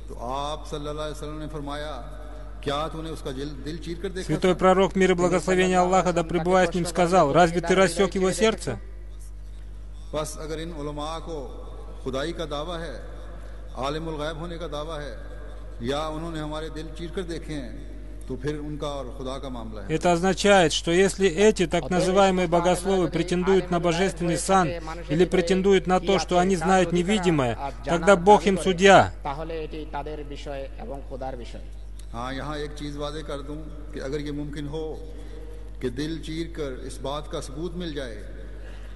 तो आप सल्लल्लाहु अलैहि वसल्लम ने फरमाया, क्या तूने उसका दिल चीर कर देखा? Святой пророк, мир и благословение Аллаха да пребывает с ним, сказал: разве ты рассек его сердце? बस अगर इन उलमा को खुदाई का दावा है, आलिमुल गैब होने का दावा है, या उन्होंने हमारे दिल चीर कर देखे हैं, तो फिर उनका और खुदा का मामला है। Это означает, что если эти так называемые богословы претендуют на божественный сан или претендуют на то, что они знают невидимое, тогда Бог им судья. हाँ, यहाँ एक चीज वादे कर दूं कि अगर ये मुमकिन हो कि दिल चीर कर इस बात का सबूत मिल जाए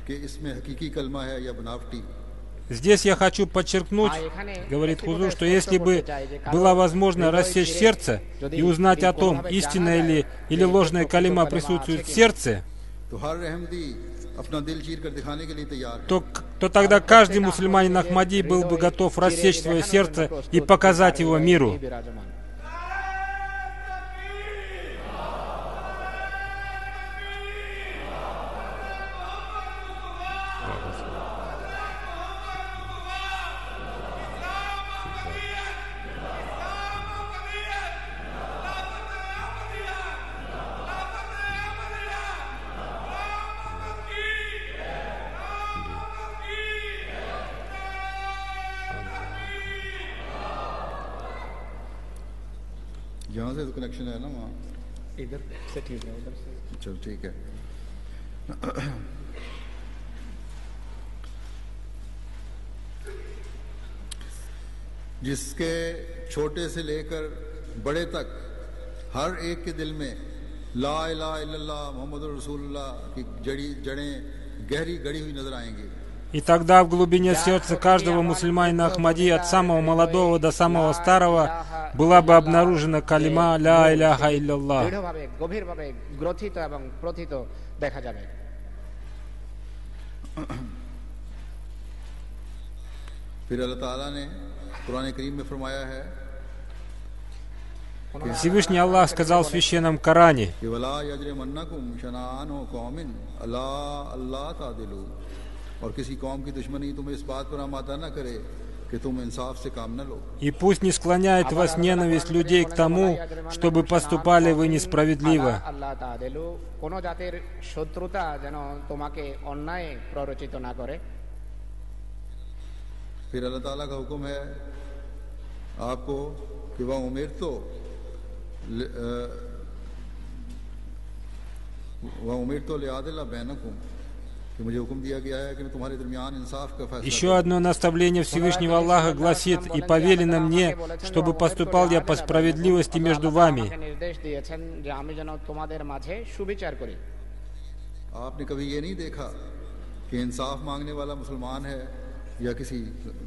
कि इसमें हकीकी कलमा है या बनावटी। Здесь я хочу подчеркнуть, говорит Хузур, что если бы была возможность рассечь сердце и узнать о том, истинная ли или ложная калима присутствует в сердце, то тогда каждый мусульманин Ахмади был бы готов рассечь свое сердце и показать его миру. यहाँ से तो कनेक्शन है ना, वहाँ इधर से ठीक है, उधर से चलो ठीक है। जिसके छोटे से लेकर बड़े तक हर एक के दिल में ला इलाहा इल्लल्लाह मुहम्मद रसूलुल्लाह की जड़ें गहरी गड़ी हुई नजर आएंगी। И тогда в глубине сердца каждого мусульманина Ахмади, от самого молодого до самого старого, была бы обнаружена калима «Ля иляха илlallah». फिर अल्लाह ताला ने कुरान करीम में फरमाया है, Всевышний Аллах сказал в Священном Коране: और किसी कौम की दुश्मनी तुम्हें इस बात पर आमादा न करे कि तुम इंसाफ से काम न लो। И пусть не склоняет вас ненависть людей к тому, чтобы поступали вы несправедливо. फिर अल्लाह ताला का हुक्म है आपको कि वह उमेर तो लियादिला बैनकुम, कि मुझे हुक्म दिया गया है कि मैं तुम्हारे दरमियान इंसाफ का फैसला Еще одно наставление Всевышнего Аллаха гласит: «И повелено мне, чтобы поступал я по справедливости между вами». आपने कभी ये नहीं देखा कि इंसाफ मांगने वाला मुसलमान है या किसी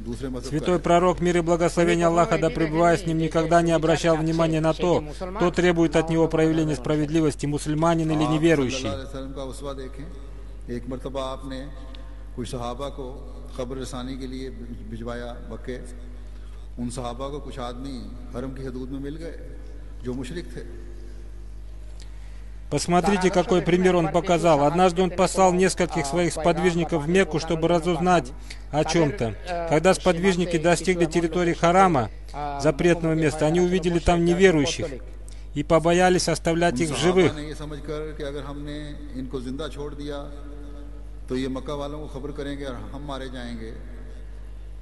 दूसरे मज़हब का Святой है? пророк, мир и благословение Аллаха, да пребывает с ним, никогда не обращал внимания на то, кто требует от него проявления справедливости, мусульманин или आप неверующий. सल्लल्लाहु अलैहि वसल्लम का उसवा देखें। एक मरतबा आपने कुछ सहाबा को खबर रसानी के लिए भिजवाया मक्के। उन सहाबा को कुछ आदमी हरम की हदूद में मिल गए जो मुशरिक थे। Посмотрите, какой пример он показал. Однажды он послал нескольких своих сподвижников в Мекку, чтобы разузнать о чем-то. Когда сподвижники достигли территории харама, запретного места, они увидели там неверующих и побоялись оставлять их в живых. ये समझकर कि अगर हमने इनको जिंदा छोड़ दिया तो ये मक्का वालों को खबर करेंगे और हम मारे जाएंगे।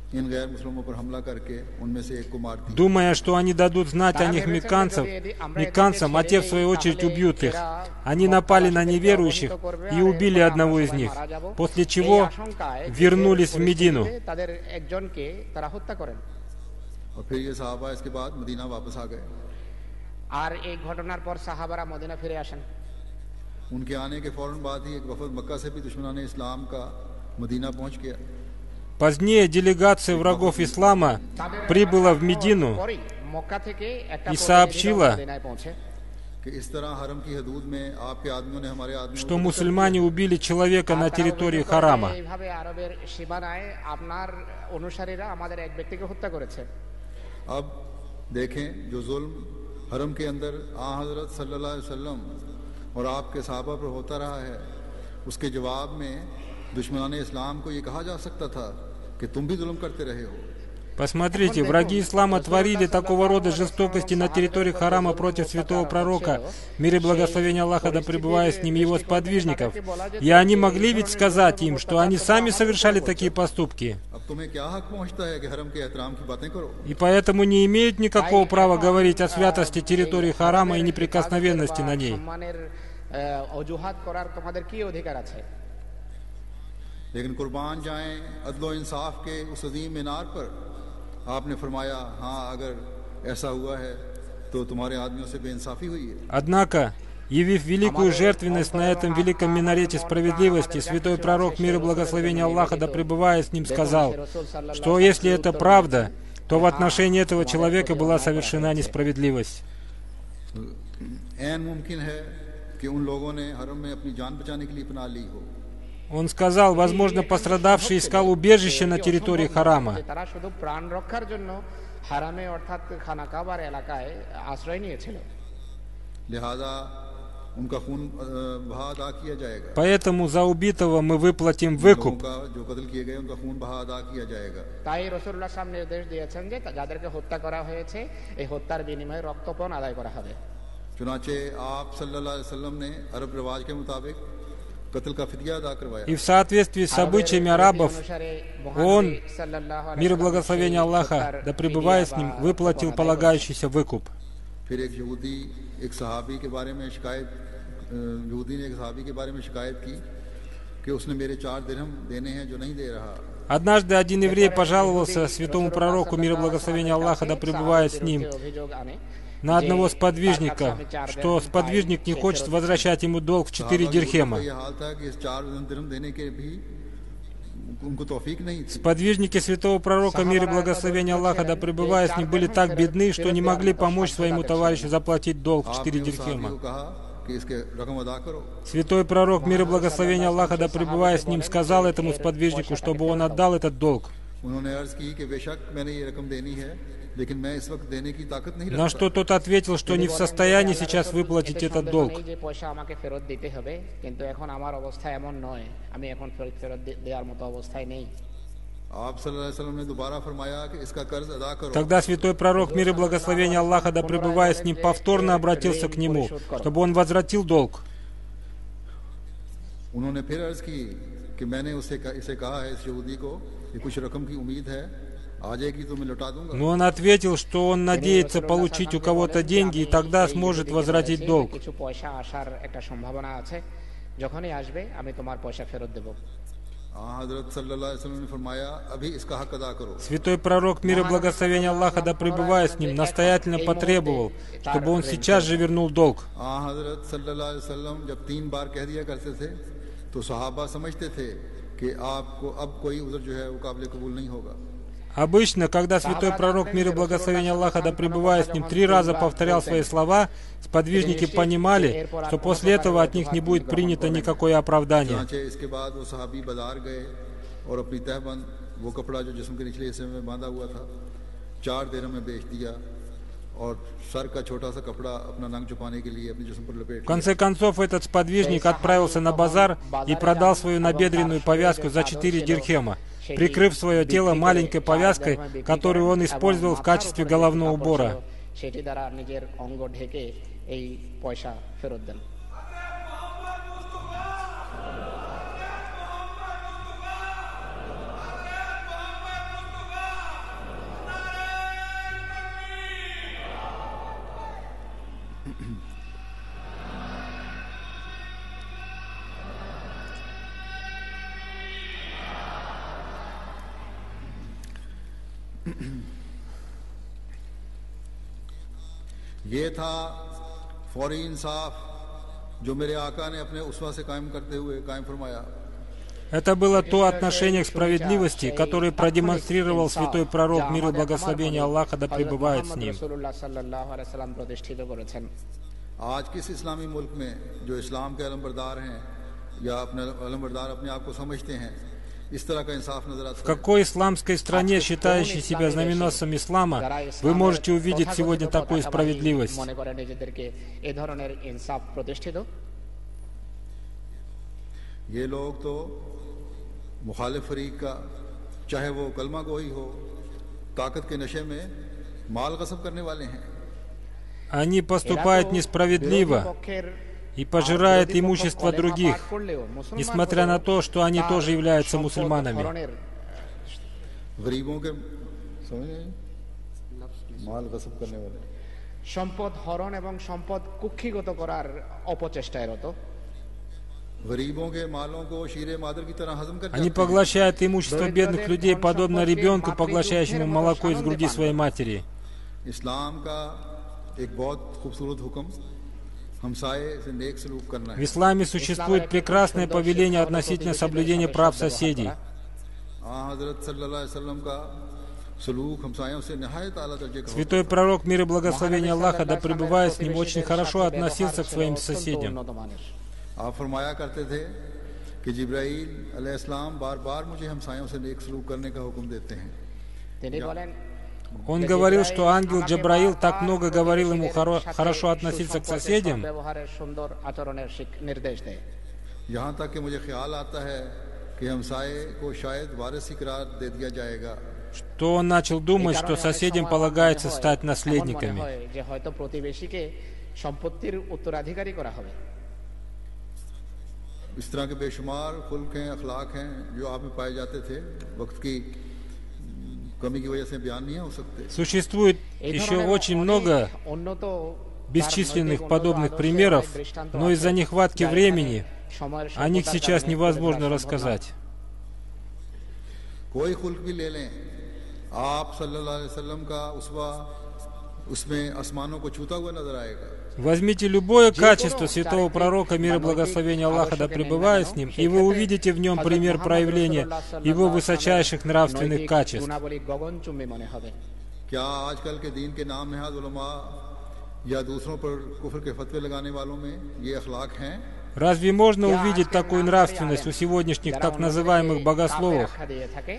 इन गैर मुस्लिमों पर हमला करके उनमें से एक को मार दिया। Думая, что они дадут знать о них мекканцам, а те в свою очередь убьют их. Они напали на неверующих и убили одного из них, после чего вернулись в Медину. और फिर ये सहाबा इसके बाद मदीना वापस आ गए। আর এই ঘটনার পর সাহাবারা মদিনা ফিরে আসেন। उनके आने के फौरन बाद ही एक वफद मक्का से भी दुश्मनान इस्लाम का मदीना पहुंच गया। Позднее делегация врагов ислама прибыла в Медину মক্কা থেকে একটা и сообщила, মদিনায় পৌঁছে कि इस तरह हरम की हदूद में आपके आदमियों ने हमारे आदमियों что мусульмане убили человека на территории харама. এইভাবে আরবের সীমানায় আপনার অনুসারীরা আমাদের এক ব্যক্তিকে হত্যা করেছে। अब देखें जो जुल्म हरम के अंदर आ हजरत सल्लल्लाहु अलैहि वसल्लम और आपके सहाबा पर होता रहा है, उसके जवाब में दुश्मनान इस्लाम को ये कहा जा सकता था कि तुम भी जुल्म करते रहे हो। Посмотрите, враги ислама творили такого рода жестокости на территории харама против святого пророка, мир и благословение Аллаха да пребывает с ним и его сподвижников. И они могли ведь сказать им, что они сами совершали такие поступки. अब तुम्हें क्या हक पहुंचता है कि हरम के एहतराम की बातें करो? И поэтому не имеют никакого права говорить о святости территории харама и неприкосновенности на ней. সম্মানের অজুহাত করার তোমাদের কি অধিকার আছে? लेकिन कुर्बान जाएं अदलो इंसाफ के उस अजीम मीनार पर आपने फरमाया, हाँ अगर ऐसा हुआ है तो तुम्हारे आदमियों से बेइंसाफी हुई है। Однако, явив великую жертвенность на этом великом минарете справедливости, святой пророк, мир и благословение Аллаха да пребывает с ним, сказал, что если это правда, то в отношении этого человека была совершена несправедливость. ऐन मुमकिन है कि उन लोगों ने हरम में अपनी जान बचाने के लिए पनाह ली हो। Он сказал, возможно, пострадавший искал убежище на территории харама. তারা শুধু প্রাণ রক্ষার জন্য হারামে অর্থাৎ খানা কাবার এলাকায় আশ্রয় নিয়েছিল। लिहाजा उनका खून बहा अदा किया जाएगा। Поэтому за убитого мы выплатим लोगों выкуп. का जो कत्ल किए गए उनका खून बहा अदा किया जाएगा। তাই রাসূলুল্লাহ সাল্লাল্লাহু আলাইহি ওয়াসাল্লাম নির্দেশ দিয়েছেন যে যাদেরকে হত্যা করা হয়েছে এই হত্যার বিনিময়ে রক্তপণ আদায় করা হবে। चुनाचे आप सल्लल्लाहु अलैहि वसल्लम ने अरब रिवाज के मुताबिक कत्ल का फिदिया अदा करवाया। И в соответствии с обычаями арабов, он, мир и благословение Аллаха, да пребывает с ним, выплатил полагающийся выкуп. फिर एक यहूदी एक सहाबी के बारे में शिकायत यहूदी ने एक सहाबी के बारे में शिकायत की कि उसने मेरे 4 दिरहम देने हैं जो नहीं दे रहा। Однажды один еврей пожаловался святому пророку, мир и благословение Аллаха, да пребывает с ним, на одного сподвижника, что сподвижник не хочет возвращать ему долг в 4 дирхема. Сподвижники святого пророка, мир и благословение Аллаха, да пребывает с ним, были так бедны, что не могли помочь своему товарищу заплатить долг в 4 дирхема. Святой пророк, мир и благословение Аллаха, да пребывает с ним, сказал этому сподвижнику, чтобы он отдал этот долг. На что тот ответил, что не в состоянии сейчас выплатить этот долг. Тогда святой пророк, мир и благословение Аллаха, да пребывает с ним, повторно обратился к нему, чтобы он возвратил долг. Но он ответил, что он надеется получить у кого-то деньги и тогда сможет возвратить долг. যখনই আসবে আমি তোমার পয়সা ফেরত দেব। हज़रत सल्लल्लाहु अलैहि वसल्लम ने फरमाया अभी इसका हक अदा करो। Святой пророк, мир и благословение Аллаха да пребывает с ним, настоятельно потребовал, чтобы он сейчас же вернул долг. हज़रत सल्लल्लाहु अलैहि वसल्लम जब 3 बार कह दिया करते थे तो सहाबा समझते थे कि आपको अब कोई उज़र जो है वो काबिल कबूल नहीं होगा। Обычно, когда святой пророк, мир и благословение Аллаха да пребывает с ним, 3 раза повторял свои слова, сподвижники понимали, что после этого от них не будет принято никакое оправдание. इसके बाद वो सहाबी बाजार गए और अपनी तहबंद वो कपड़ा जो जिस्म के निचले हिस्से में बांधा हुआ था 4 दिरहम में बेच दिया और सर का छोटा सा कपड़ा अपना नंग छुपाने के लिए अपने जिस्म पर लपेट В конце концов, этот сподвижник отправился на базар и продал свою набедренную повязку за 4 дирхема, прикрыв свое тело маленькой повязкой, которую он использовал в качестве головного убора. সেটি দ্বারা নিজের অঙ্গ ঢেকে এই পয়সা ফেরত দেন। ये था फौरी इंसाफ जो मेरे आका ने अपने उसवा से कायम करते हुए कायम फरमाया। Это было то отношение к справедливости, которое продемонстрировал святой пророк, мир и благословение Аллаха да пребывает с ним. आज किस इस्लामी मुल्क में जो इस्लाम के अलमबरदार हैं या अपने अलमबरदार अपने आप को समझते हैं इस तरह का इंसाफ नजर आता है? В какой исламской стране, считающей себя знаменосцем ислама, вы можете увидеть сегодня такую справедливость? ये लोग तो मुखालिफ फरीक का चाहे वो कलमा गोई हो ताकत के नशे में माल गस्ब करने वाले हैं। Они поступают несправедливо и пожирают имущество других, несмотря на то, что они тоже являются мусульманами. गरीबों के माल गस्ब करने वाले সম্পদ হরণ এবং সম্পদ কুক্ষিগত করার অপচেষ্টায় রত। गरीबों के मालों को शीरे मादर की तरह हजम कर Они поглощают имущество бедных людей, подобно ребенку, поглощающему молоко из груди своей матери. इस्लाम का एक बहुत खूबसूरत हुक्म हमसाये से नेक सलूक करना है। В исламе существует прекрасное повеление относительно соблюдения прав соседей. हज़रत सल्लल्लाहु अलैहि वसल्लम का सलूक हमसायों से निहायत आला दर्जे का। Святой пророк, мир и благословение Аллаха да пребывает с ним, очень хорошо относился к своим соседям. आप फरमाया करते थे कि जिब्राइल अलैहिस्सलाम बार बार मुझे हमसायों से नेक सलूक करने का हुक्म देते हैं। Он говорил, что ангел Джабраил так много говорил ему хорошо относиться к соседям, यहाँ तक कि मुझे ख्याल आता है कि हमसाये को शायद वारिस करार दे दिया जाएगा, что он начал думать, что соседям полагается стать наследниками. इस तरह के बेशुमार खुल्क हैं, अखलाक हैं जो आप में पाए जाते थे, वक्त की कमी की वजह से बयान नहीं हो सकते। Существует еще очень много бесчисленных подобных примеров, но из-за нехватки времени о них сейчас невозможно рассказать. कोई खुल्क भी ले लें, आप सल्लल्लाहु अलैहि वसल्लम का उसवा उसमें आसमानों को छूता हुआ नजर आएगा। Возьмите любое качество святого пророка, мир и благословение Аллаха да пребывает с ним, и вы увидите в нем пример проявления его высочайших нравственных качеств. क्या आजकल के दीन के नाम नहाद उलमा या दूसरों पर कुफर के फतवे लगाने वालों में ये अखलाक हैं? Разве можно увидеть такую нравственность у сегодняшних так называемых богословов,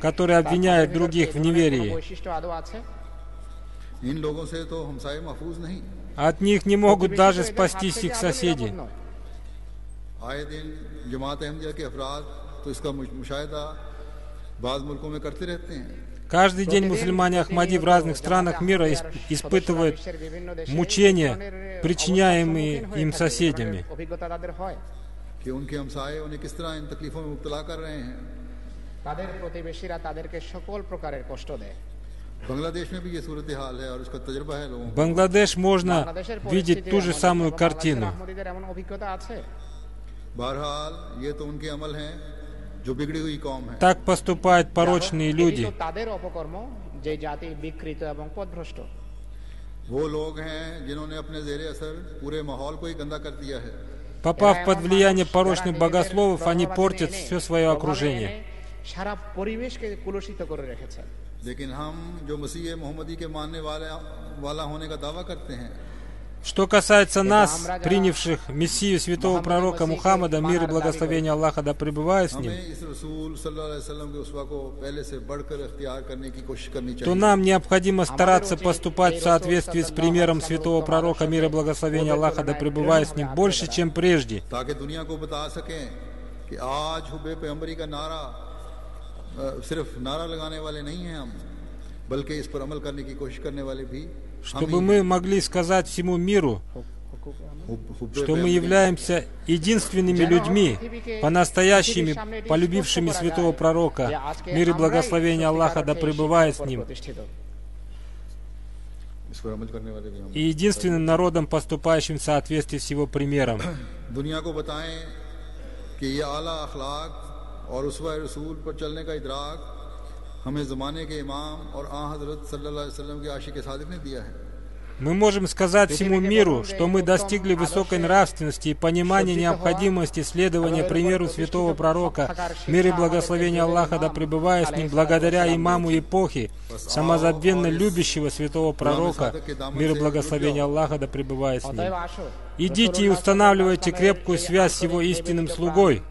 которые обвиняют других в неверии? इन लोगों से तो हमसाये महफूज नहीं। От них не могут даже спастись их соседи. आए दिन जमात अहमदिया के अफराद तो इसका मुशाहिदा बाज़ मुल्कों में करते रहते हैं। Каждый день мусульмане Ахмади в разных странах мира испытывают мучения, причиняемые им соседями. कि उनके हमसाये उन्हें किस तरह इन तकलीफों में मुब्तला कर रहे हैं। তাদের প্রতিবেশীরা তাদেরকে সকল প্রকারের কষ্ট দেয়। बांग्लादेश में भी ये सूरत हाल है और इसका तजुर्बा है लोगों को। Бангладеш можно видеть ту же самую картину. बहरहाल ये तो उनके अमल हैं जो बिगड़ी हुई कौम है। Так поступают порочные люди. এটি তো তাদের অপকর্ম যে জাতি বিকৃত এবং পথভ্রষ্ট। वो लोग हैं जिन्होंने अपने ज़ेरे असर पूरे माहौल को ही गंदा कर दिया है। Попав под влияние порочных богословов, они портят все свое окружение. সারা পরিবেশকে কুলুষিত করে রেখেছে। लेकिन हम जो मसीह मोहम्मदी के मानने वाला होने का दावा करते हैं, Что касается нас, принявших Мессию святого пророка Мухаммада, мир и благословение Аллаха да пребывает с ним, हमें इस रसूल सल्लल्लाहु अलैहि वसल्लम के उसवा को पहले से बढ़कर इख्तियार करने की कोशिश करनी то चाहिए। нам необходимо стараться поступать в соответствии с примером святого пророка, мир и благословение Аллаха да пребывает с ним, больше, чем прежде, ताकि दुनिया को बता सकें कि आज हुब्बे पैगंबरी का नारा सिर्फ नारा लगाने वाले नहीं हैं हम, बल्कि इस पर अमल करने की कोशिश करने वाले भी чтобы мы могли сказать всему миру, что мы являемся единственными людьми, по-настоящему полюбившими святого пророка, мир и благословение Аллаха да пребывает с ним, इस पर अमल करने वाले भी हम, и единственным народом, поступающим в соответствии с его примером. दुनिया को बताएं कि ये आला अखलाक और उसवा रसूल पर चलने का इदराक हमें ज़माने के इमाम और आ हज़रत सल्लल्लाहु अलैहि वसल्लम के आशिक़ सादिक़ ने दिया है। Мы можем сказать всему миру, что мы достигли высокой нравственности и понимания необходимости следования примеру святого пророка, мир и благословение Аллаха да пребывает с ним, благодаря имаму эпохи, самозабвенно любящего святого пророка, мир и благословение Аллаха да пребывает с ним. Идите и устанавливайте крепкую связь с его истинным слугой,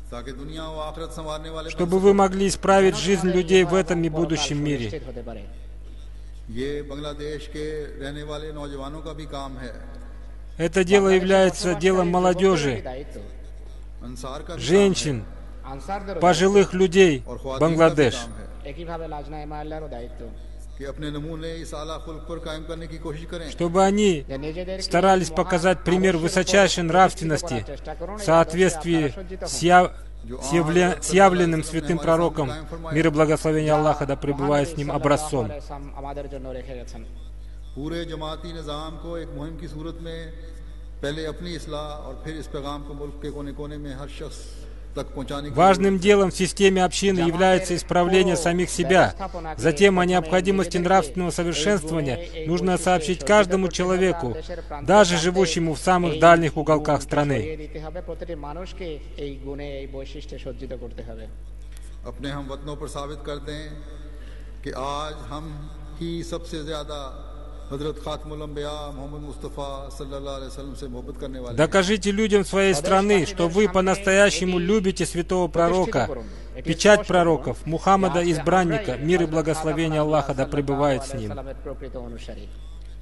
ताकि दुनिया और आखिरत संवारने वाले чтобы вы могли исправить жизнь людей в этом и будущем мире. ये बांग्लादेश के रहने वाले नौजवानों का भी काम है। Это дело является делом молодежи, अंसार का भी женщин, আনসারদেরও пожилых людей और ख्वातीन का भी Бангладеш. काम है একইভাবে লাজনা ইমাইল্লারও দায়িত্ব कि अपने नमूने इस आला खुल्क पर कायम करने की कोशिश करें। Чтобы они যে নিজেদেরকে старались показать пример высочайшей нравственности в соответствии с явленным святым пророком, мир и благословение Аллаха да пребывает с ним, образцом. আমাদের জন্য রেখে গেছেন। पूरे जमाती निज़ाम को एक मुहिम की सूरत में पहले अपनी इस्लाह और फिर इस पैगाम को मुल्क के कोने कोने में हर शख्स तक पहुंचाने की Важным делом в системе общины является исправление самих себя. Затем о необходимости нравственного совершенствования нужно сообщить каждому человеку, даже живущему в самых дальних уголках страны. দিতে হবে প্রতিটি মানুষকে এই গুণে এই বৈশিষ্ট্যে সজ্জিত করতে হবে। अपने हम वतनों पर साबित कर दें कि आज हम ही सबसे ज्यादा हजरत खातमुल अंबिया मोहम्मद मुस्तफ़ा सल्लल्लाहु अलैहि वसल्लम से मोहब्बत करने वाले हैं। Докажите людям своей страны, что вы по-настоящему любите святого пророка, печать пророков, Мухаммада избранника, мир и благословение Аллаха да пребывает с ним. প্রকৃত অনুসারী।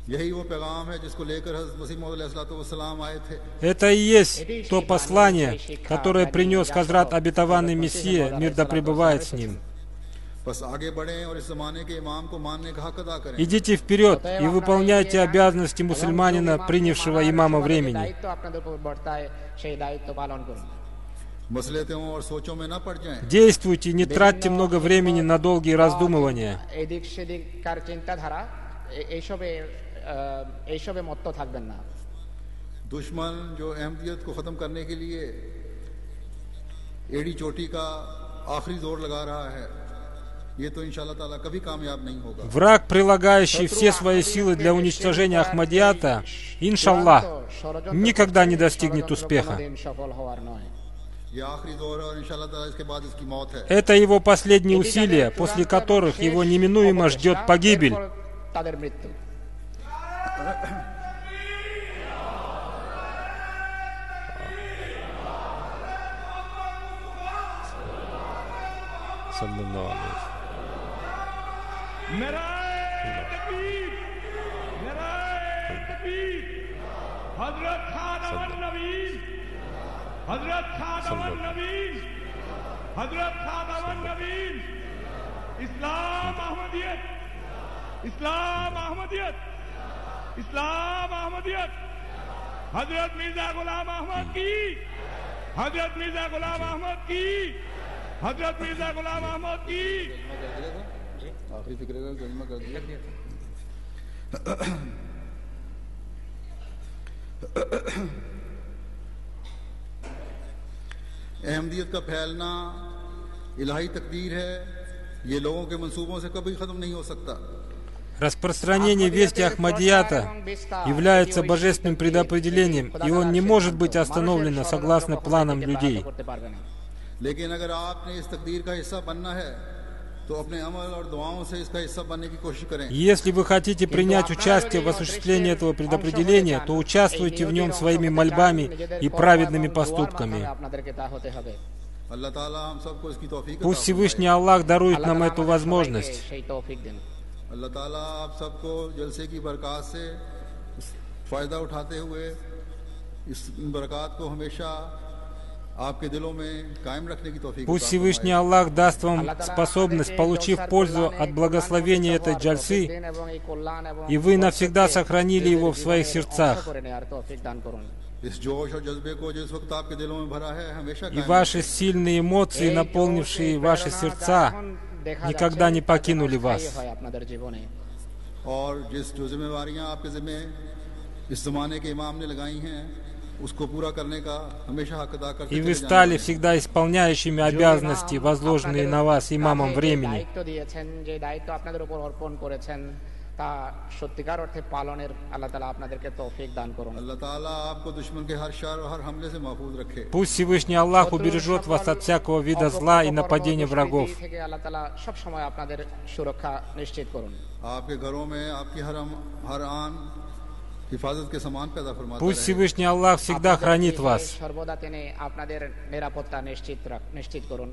यही वो पैगाम है जिसको लेकर हज़रत मसीह मौद अलैहिस्सलाम आए थे। Это и есть то послание, которое принес Хазрат обетованный Мессия, мир да пребывает с ним. बस आगे बढ़ें और इस जमाने के इमाम को मानने का हक अदा करें। Идите вперед и выполняйте обязанности мусульманина, принявшего имама времени. দায়িত্ব আপনাদের উপর বর্তায়, সেই দায়িত্ব পালন করুন। मसलतों और सोचों में न पड़ जाएं। Действуйте, не тратьте много времени на долгие раздумывания. এদিক সেদিককার চিন্তাধারা এইসবে মত্ত থাকবেন না। दुश्मन जो अहमदियत को ख़त्म करने के लिए एड़ी चोटी का आखिरी जोर लगा रहा है, ये तो इंशाअल्लाह ताला कभी कामयाब नहीं होगा। Враг, прилагающий все свои силы для уничтожения Ахмадията, иншаллах, никогда не достигнет успеха. সফল হওয়ার নয়। ये आखिरी जोर है और इंशाअल्लाह ताला इसके बाद इसकी मौत है। Это его последние усилия, после которых его неминуемо ждет погибель. তাদের মৃত্যু। नाराए तकबीर, नाराए तकबीर। हजरत खातमुन नबीन, हजरत खातमुन नबीन, हजरत खातमुन नबीन। इस्लाम अहमदियत, इस्लाम अहमदियत, इस्लाम अहमदियत। हजरत मिर्जा गुलाम अहमद की, हजरत मिर्जा गुलाम अहमद की, हजरत मिर्जा गुलाम अहमद की। आखिरी फिक्र का कलमा कर दिया। अहमदियत का फैलना इलाही तकदीर है, ये लोगों के मंसूबों से कभी खत्म नहीं हो सकता। Распространение вести Ахмадията является божественным предопределением, и он не может быть остановлено согласно планам людей. लेकिन अगर आपने इस तकदीर का हिस्सा बनना है तो अपने अमल और दुआओं से इसका हिस्सा बनने की कोशिश करें। Если вы хотите принять участие в осуществлении этого предопределения, то участвуйте в нем своими мольбами и праведными поступками. Пусть Всевышний Аллах дарует нам эту возможность. अल्लाह ताला आप सबको जलसे की बरकत से फ़ायदा उठाते हुए इस बरकत को हमेशा आपके दिलों में कायम रखने की तौफीक। Пусть Всевышний Аллах даст вам способность, получив пользу от благословения этой джальсы, и вы навсегда сохранили его в своих сердцах. И ваши сильные эмоции, наполнившие ваши сердца, никогда не покинули вас. और जिस जो जिम्मेवारियां आपके ज़िम्मे इस ज़माने के इमाम ने लगाई हैं उसको पूरा करने का हमेशा हक अदा करते И вы стали всегда исполняющими обязанности, возложенные на вас имамом времени. তা সত্যিকার অর্থে পালনের আল্লাহ তাআলা আপনাদেরকে তৌফিক দান করুন। अल्लाह ताला आपको दुश्मन के हर शर और हर हमले से महफूज रखे। Пусть Всевышний Аллах убережет вас от всякого вида зла и нападения врагов. আল্লাহ তাআলা সব সময় আপনাদের সুরক্ষা নিশ্চিত করুন। आपके घरों में आपकी हर आन हिफाजत के सामान पैदा फरमाता Пусть Всевышний Аллах всегда хранит вас. সর্বদা তিনি আপনাদের নিরাপত্তা নিশ্চিত করুন।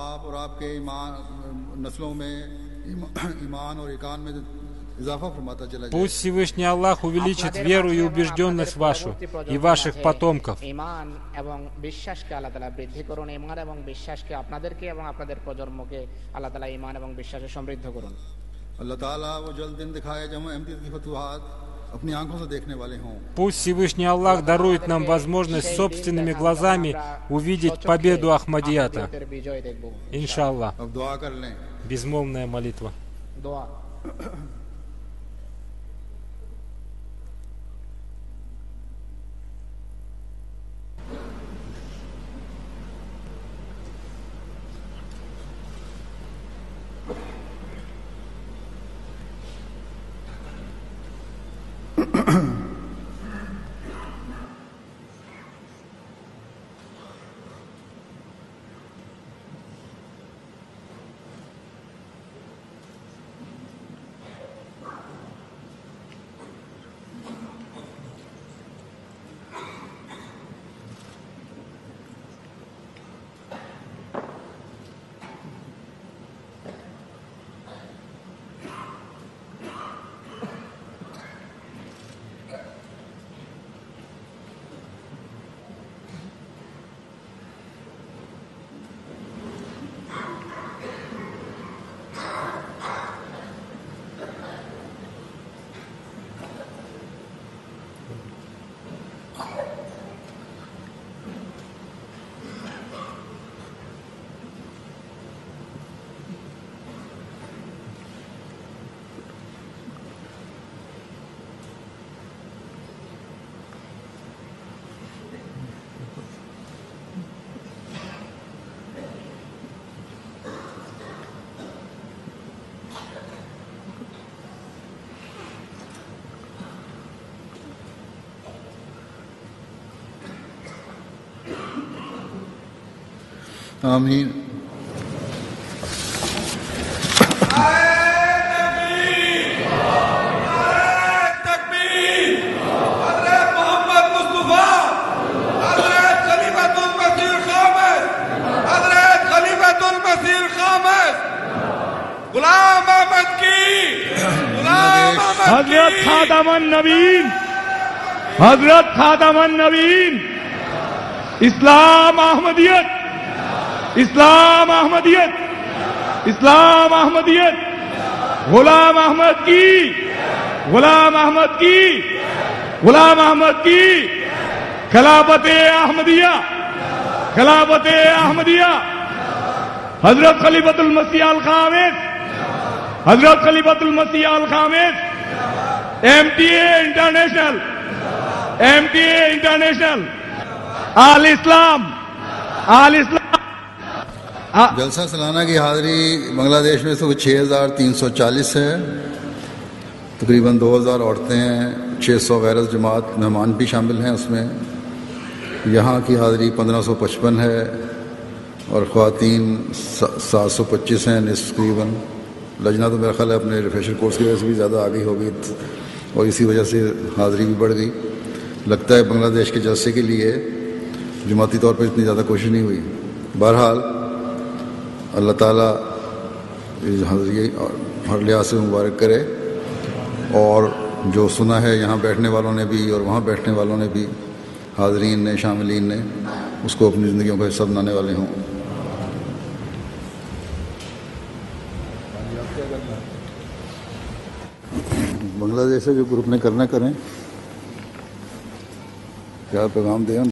आप और आपके ईमान नस्लों में ईमान और ईकान में Пусть Всевышний Аллах увеличит веру и убежденность вашу и ваших потомков. Пусть Всевышний Аллах дарует нам возможность собственными глазами увидеть победу Ахмадията. Иншаллах. Безмолвная молитва. आमीन। हजरत खातमुन नबीन, हजरत खातमुन नबीन, इस्लाम अहमदियत, इस्लाम अहमदियत, इस्लाम अहमदियत, गुलाम अहमद की, गुलाम अहमद की, गुलाम अहमद की, खिलाफत अहमदिया, खिलाफत अहमदिया, हजरत खलीफतुल मसीह अल खामिस, हजरत खलीफतुल मसीह अल Khamis, MTA international, MTA international, आल इस्लाम, आल इस्लाम। जलसा सालाना की हाजिरी बांग्लादेश में तो 6340 है। तकरीबन 2000 औरतें हैं, 600 गैर जमात मेहमान भी शामिल हैं उसमें। यहाँ की हाजिरी 1555 है और ख़वातीन 725 हैं तकरीबन। लजना तो मेरा ख्याल है अपने रिफ्रेशर कोर्स की वजह से भी ज़्यादा आ गई होगी और इसी वजह से हाजिरी भी बढ़ गई। लगता है बांग्लादेश के जलसे के लिए जमाती तौर पर इतनी ज़्यादा कोशिश नहीं हुई। बहरहाल अल्लाह ताला इस हाजिरी हर लिहाज से मुबारक करे और जो सुना है यहाँ बैठने वालों ने भी और वहाँ बैठने वालों ने भी, हाज़रीन ने, शामिलीन ने, उसको अपनी ज़िंदगियों का हिस्सा बनाने वाले हों। बांग्लादेश से जो ग्रुप ने करना करें, क्या पैगाम दें।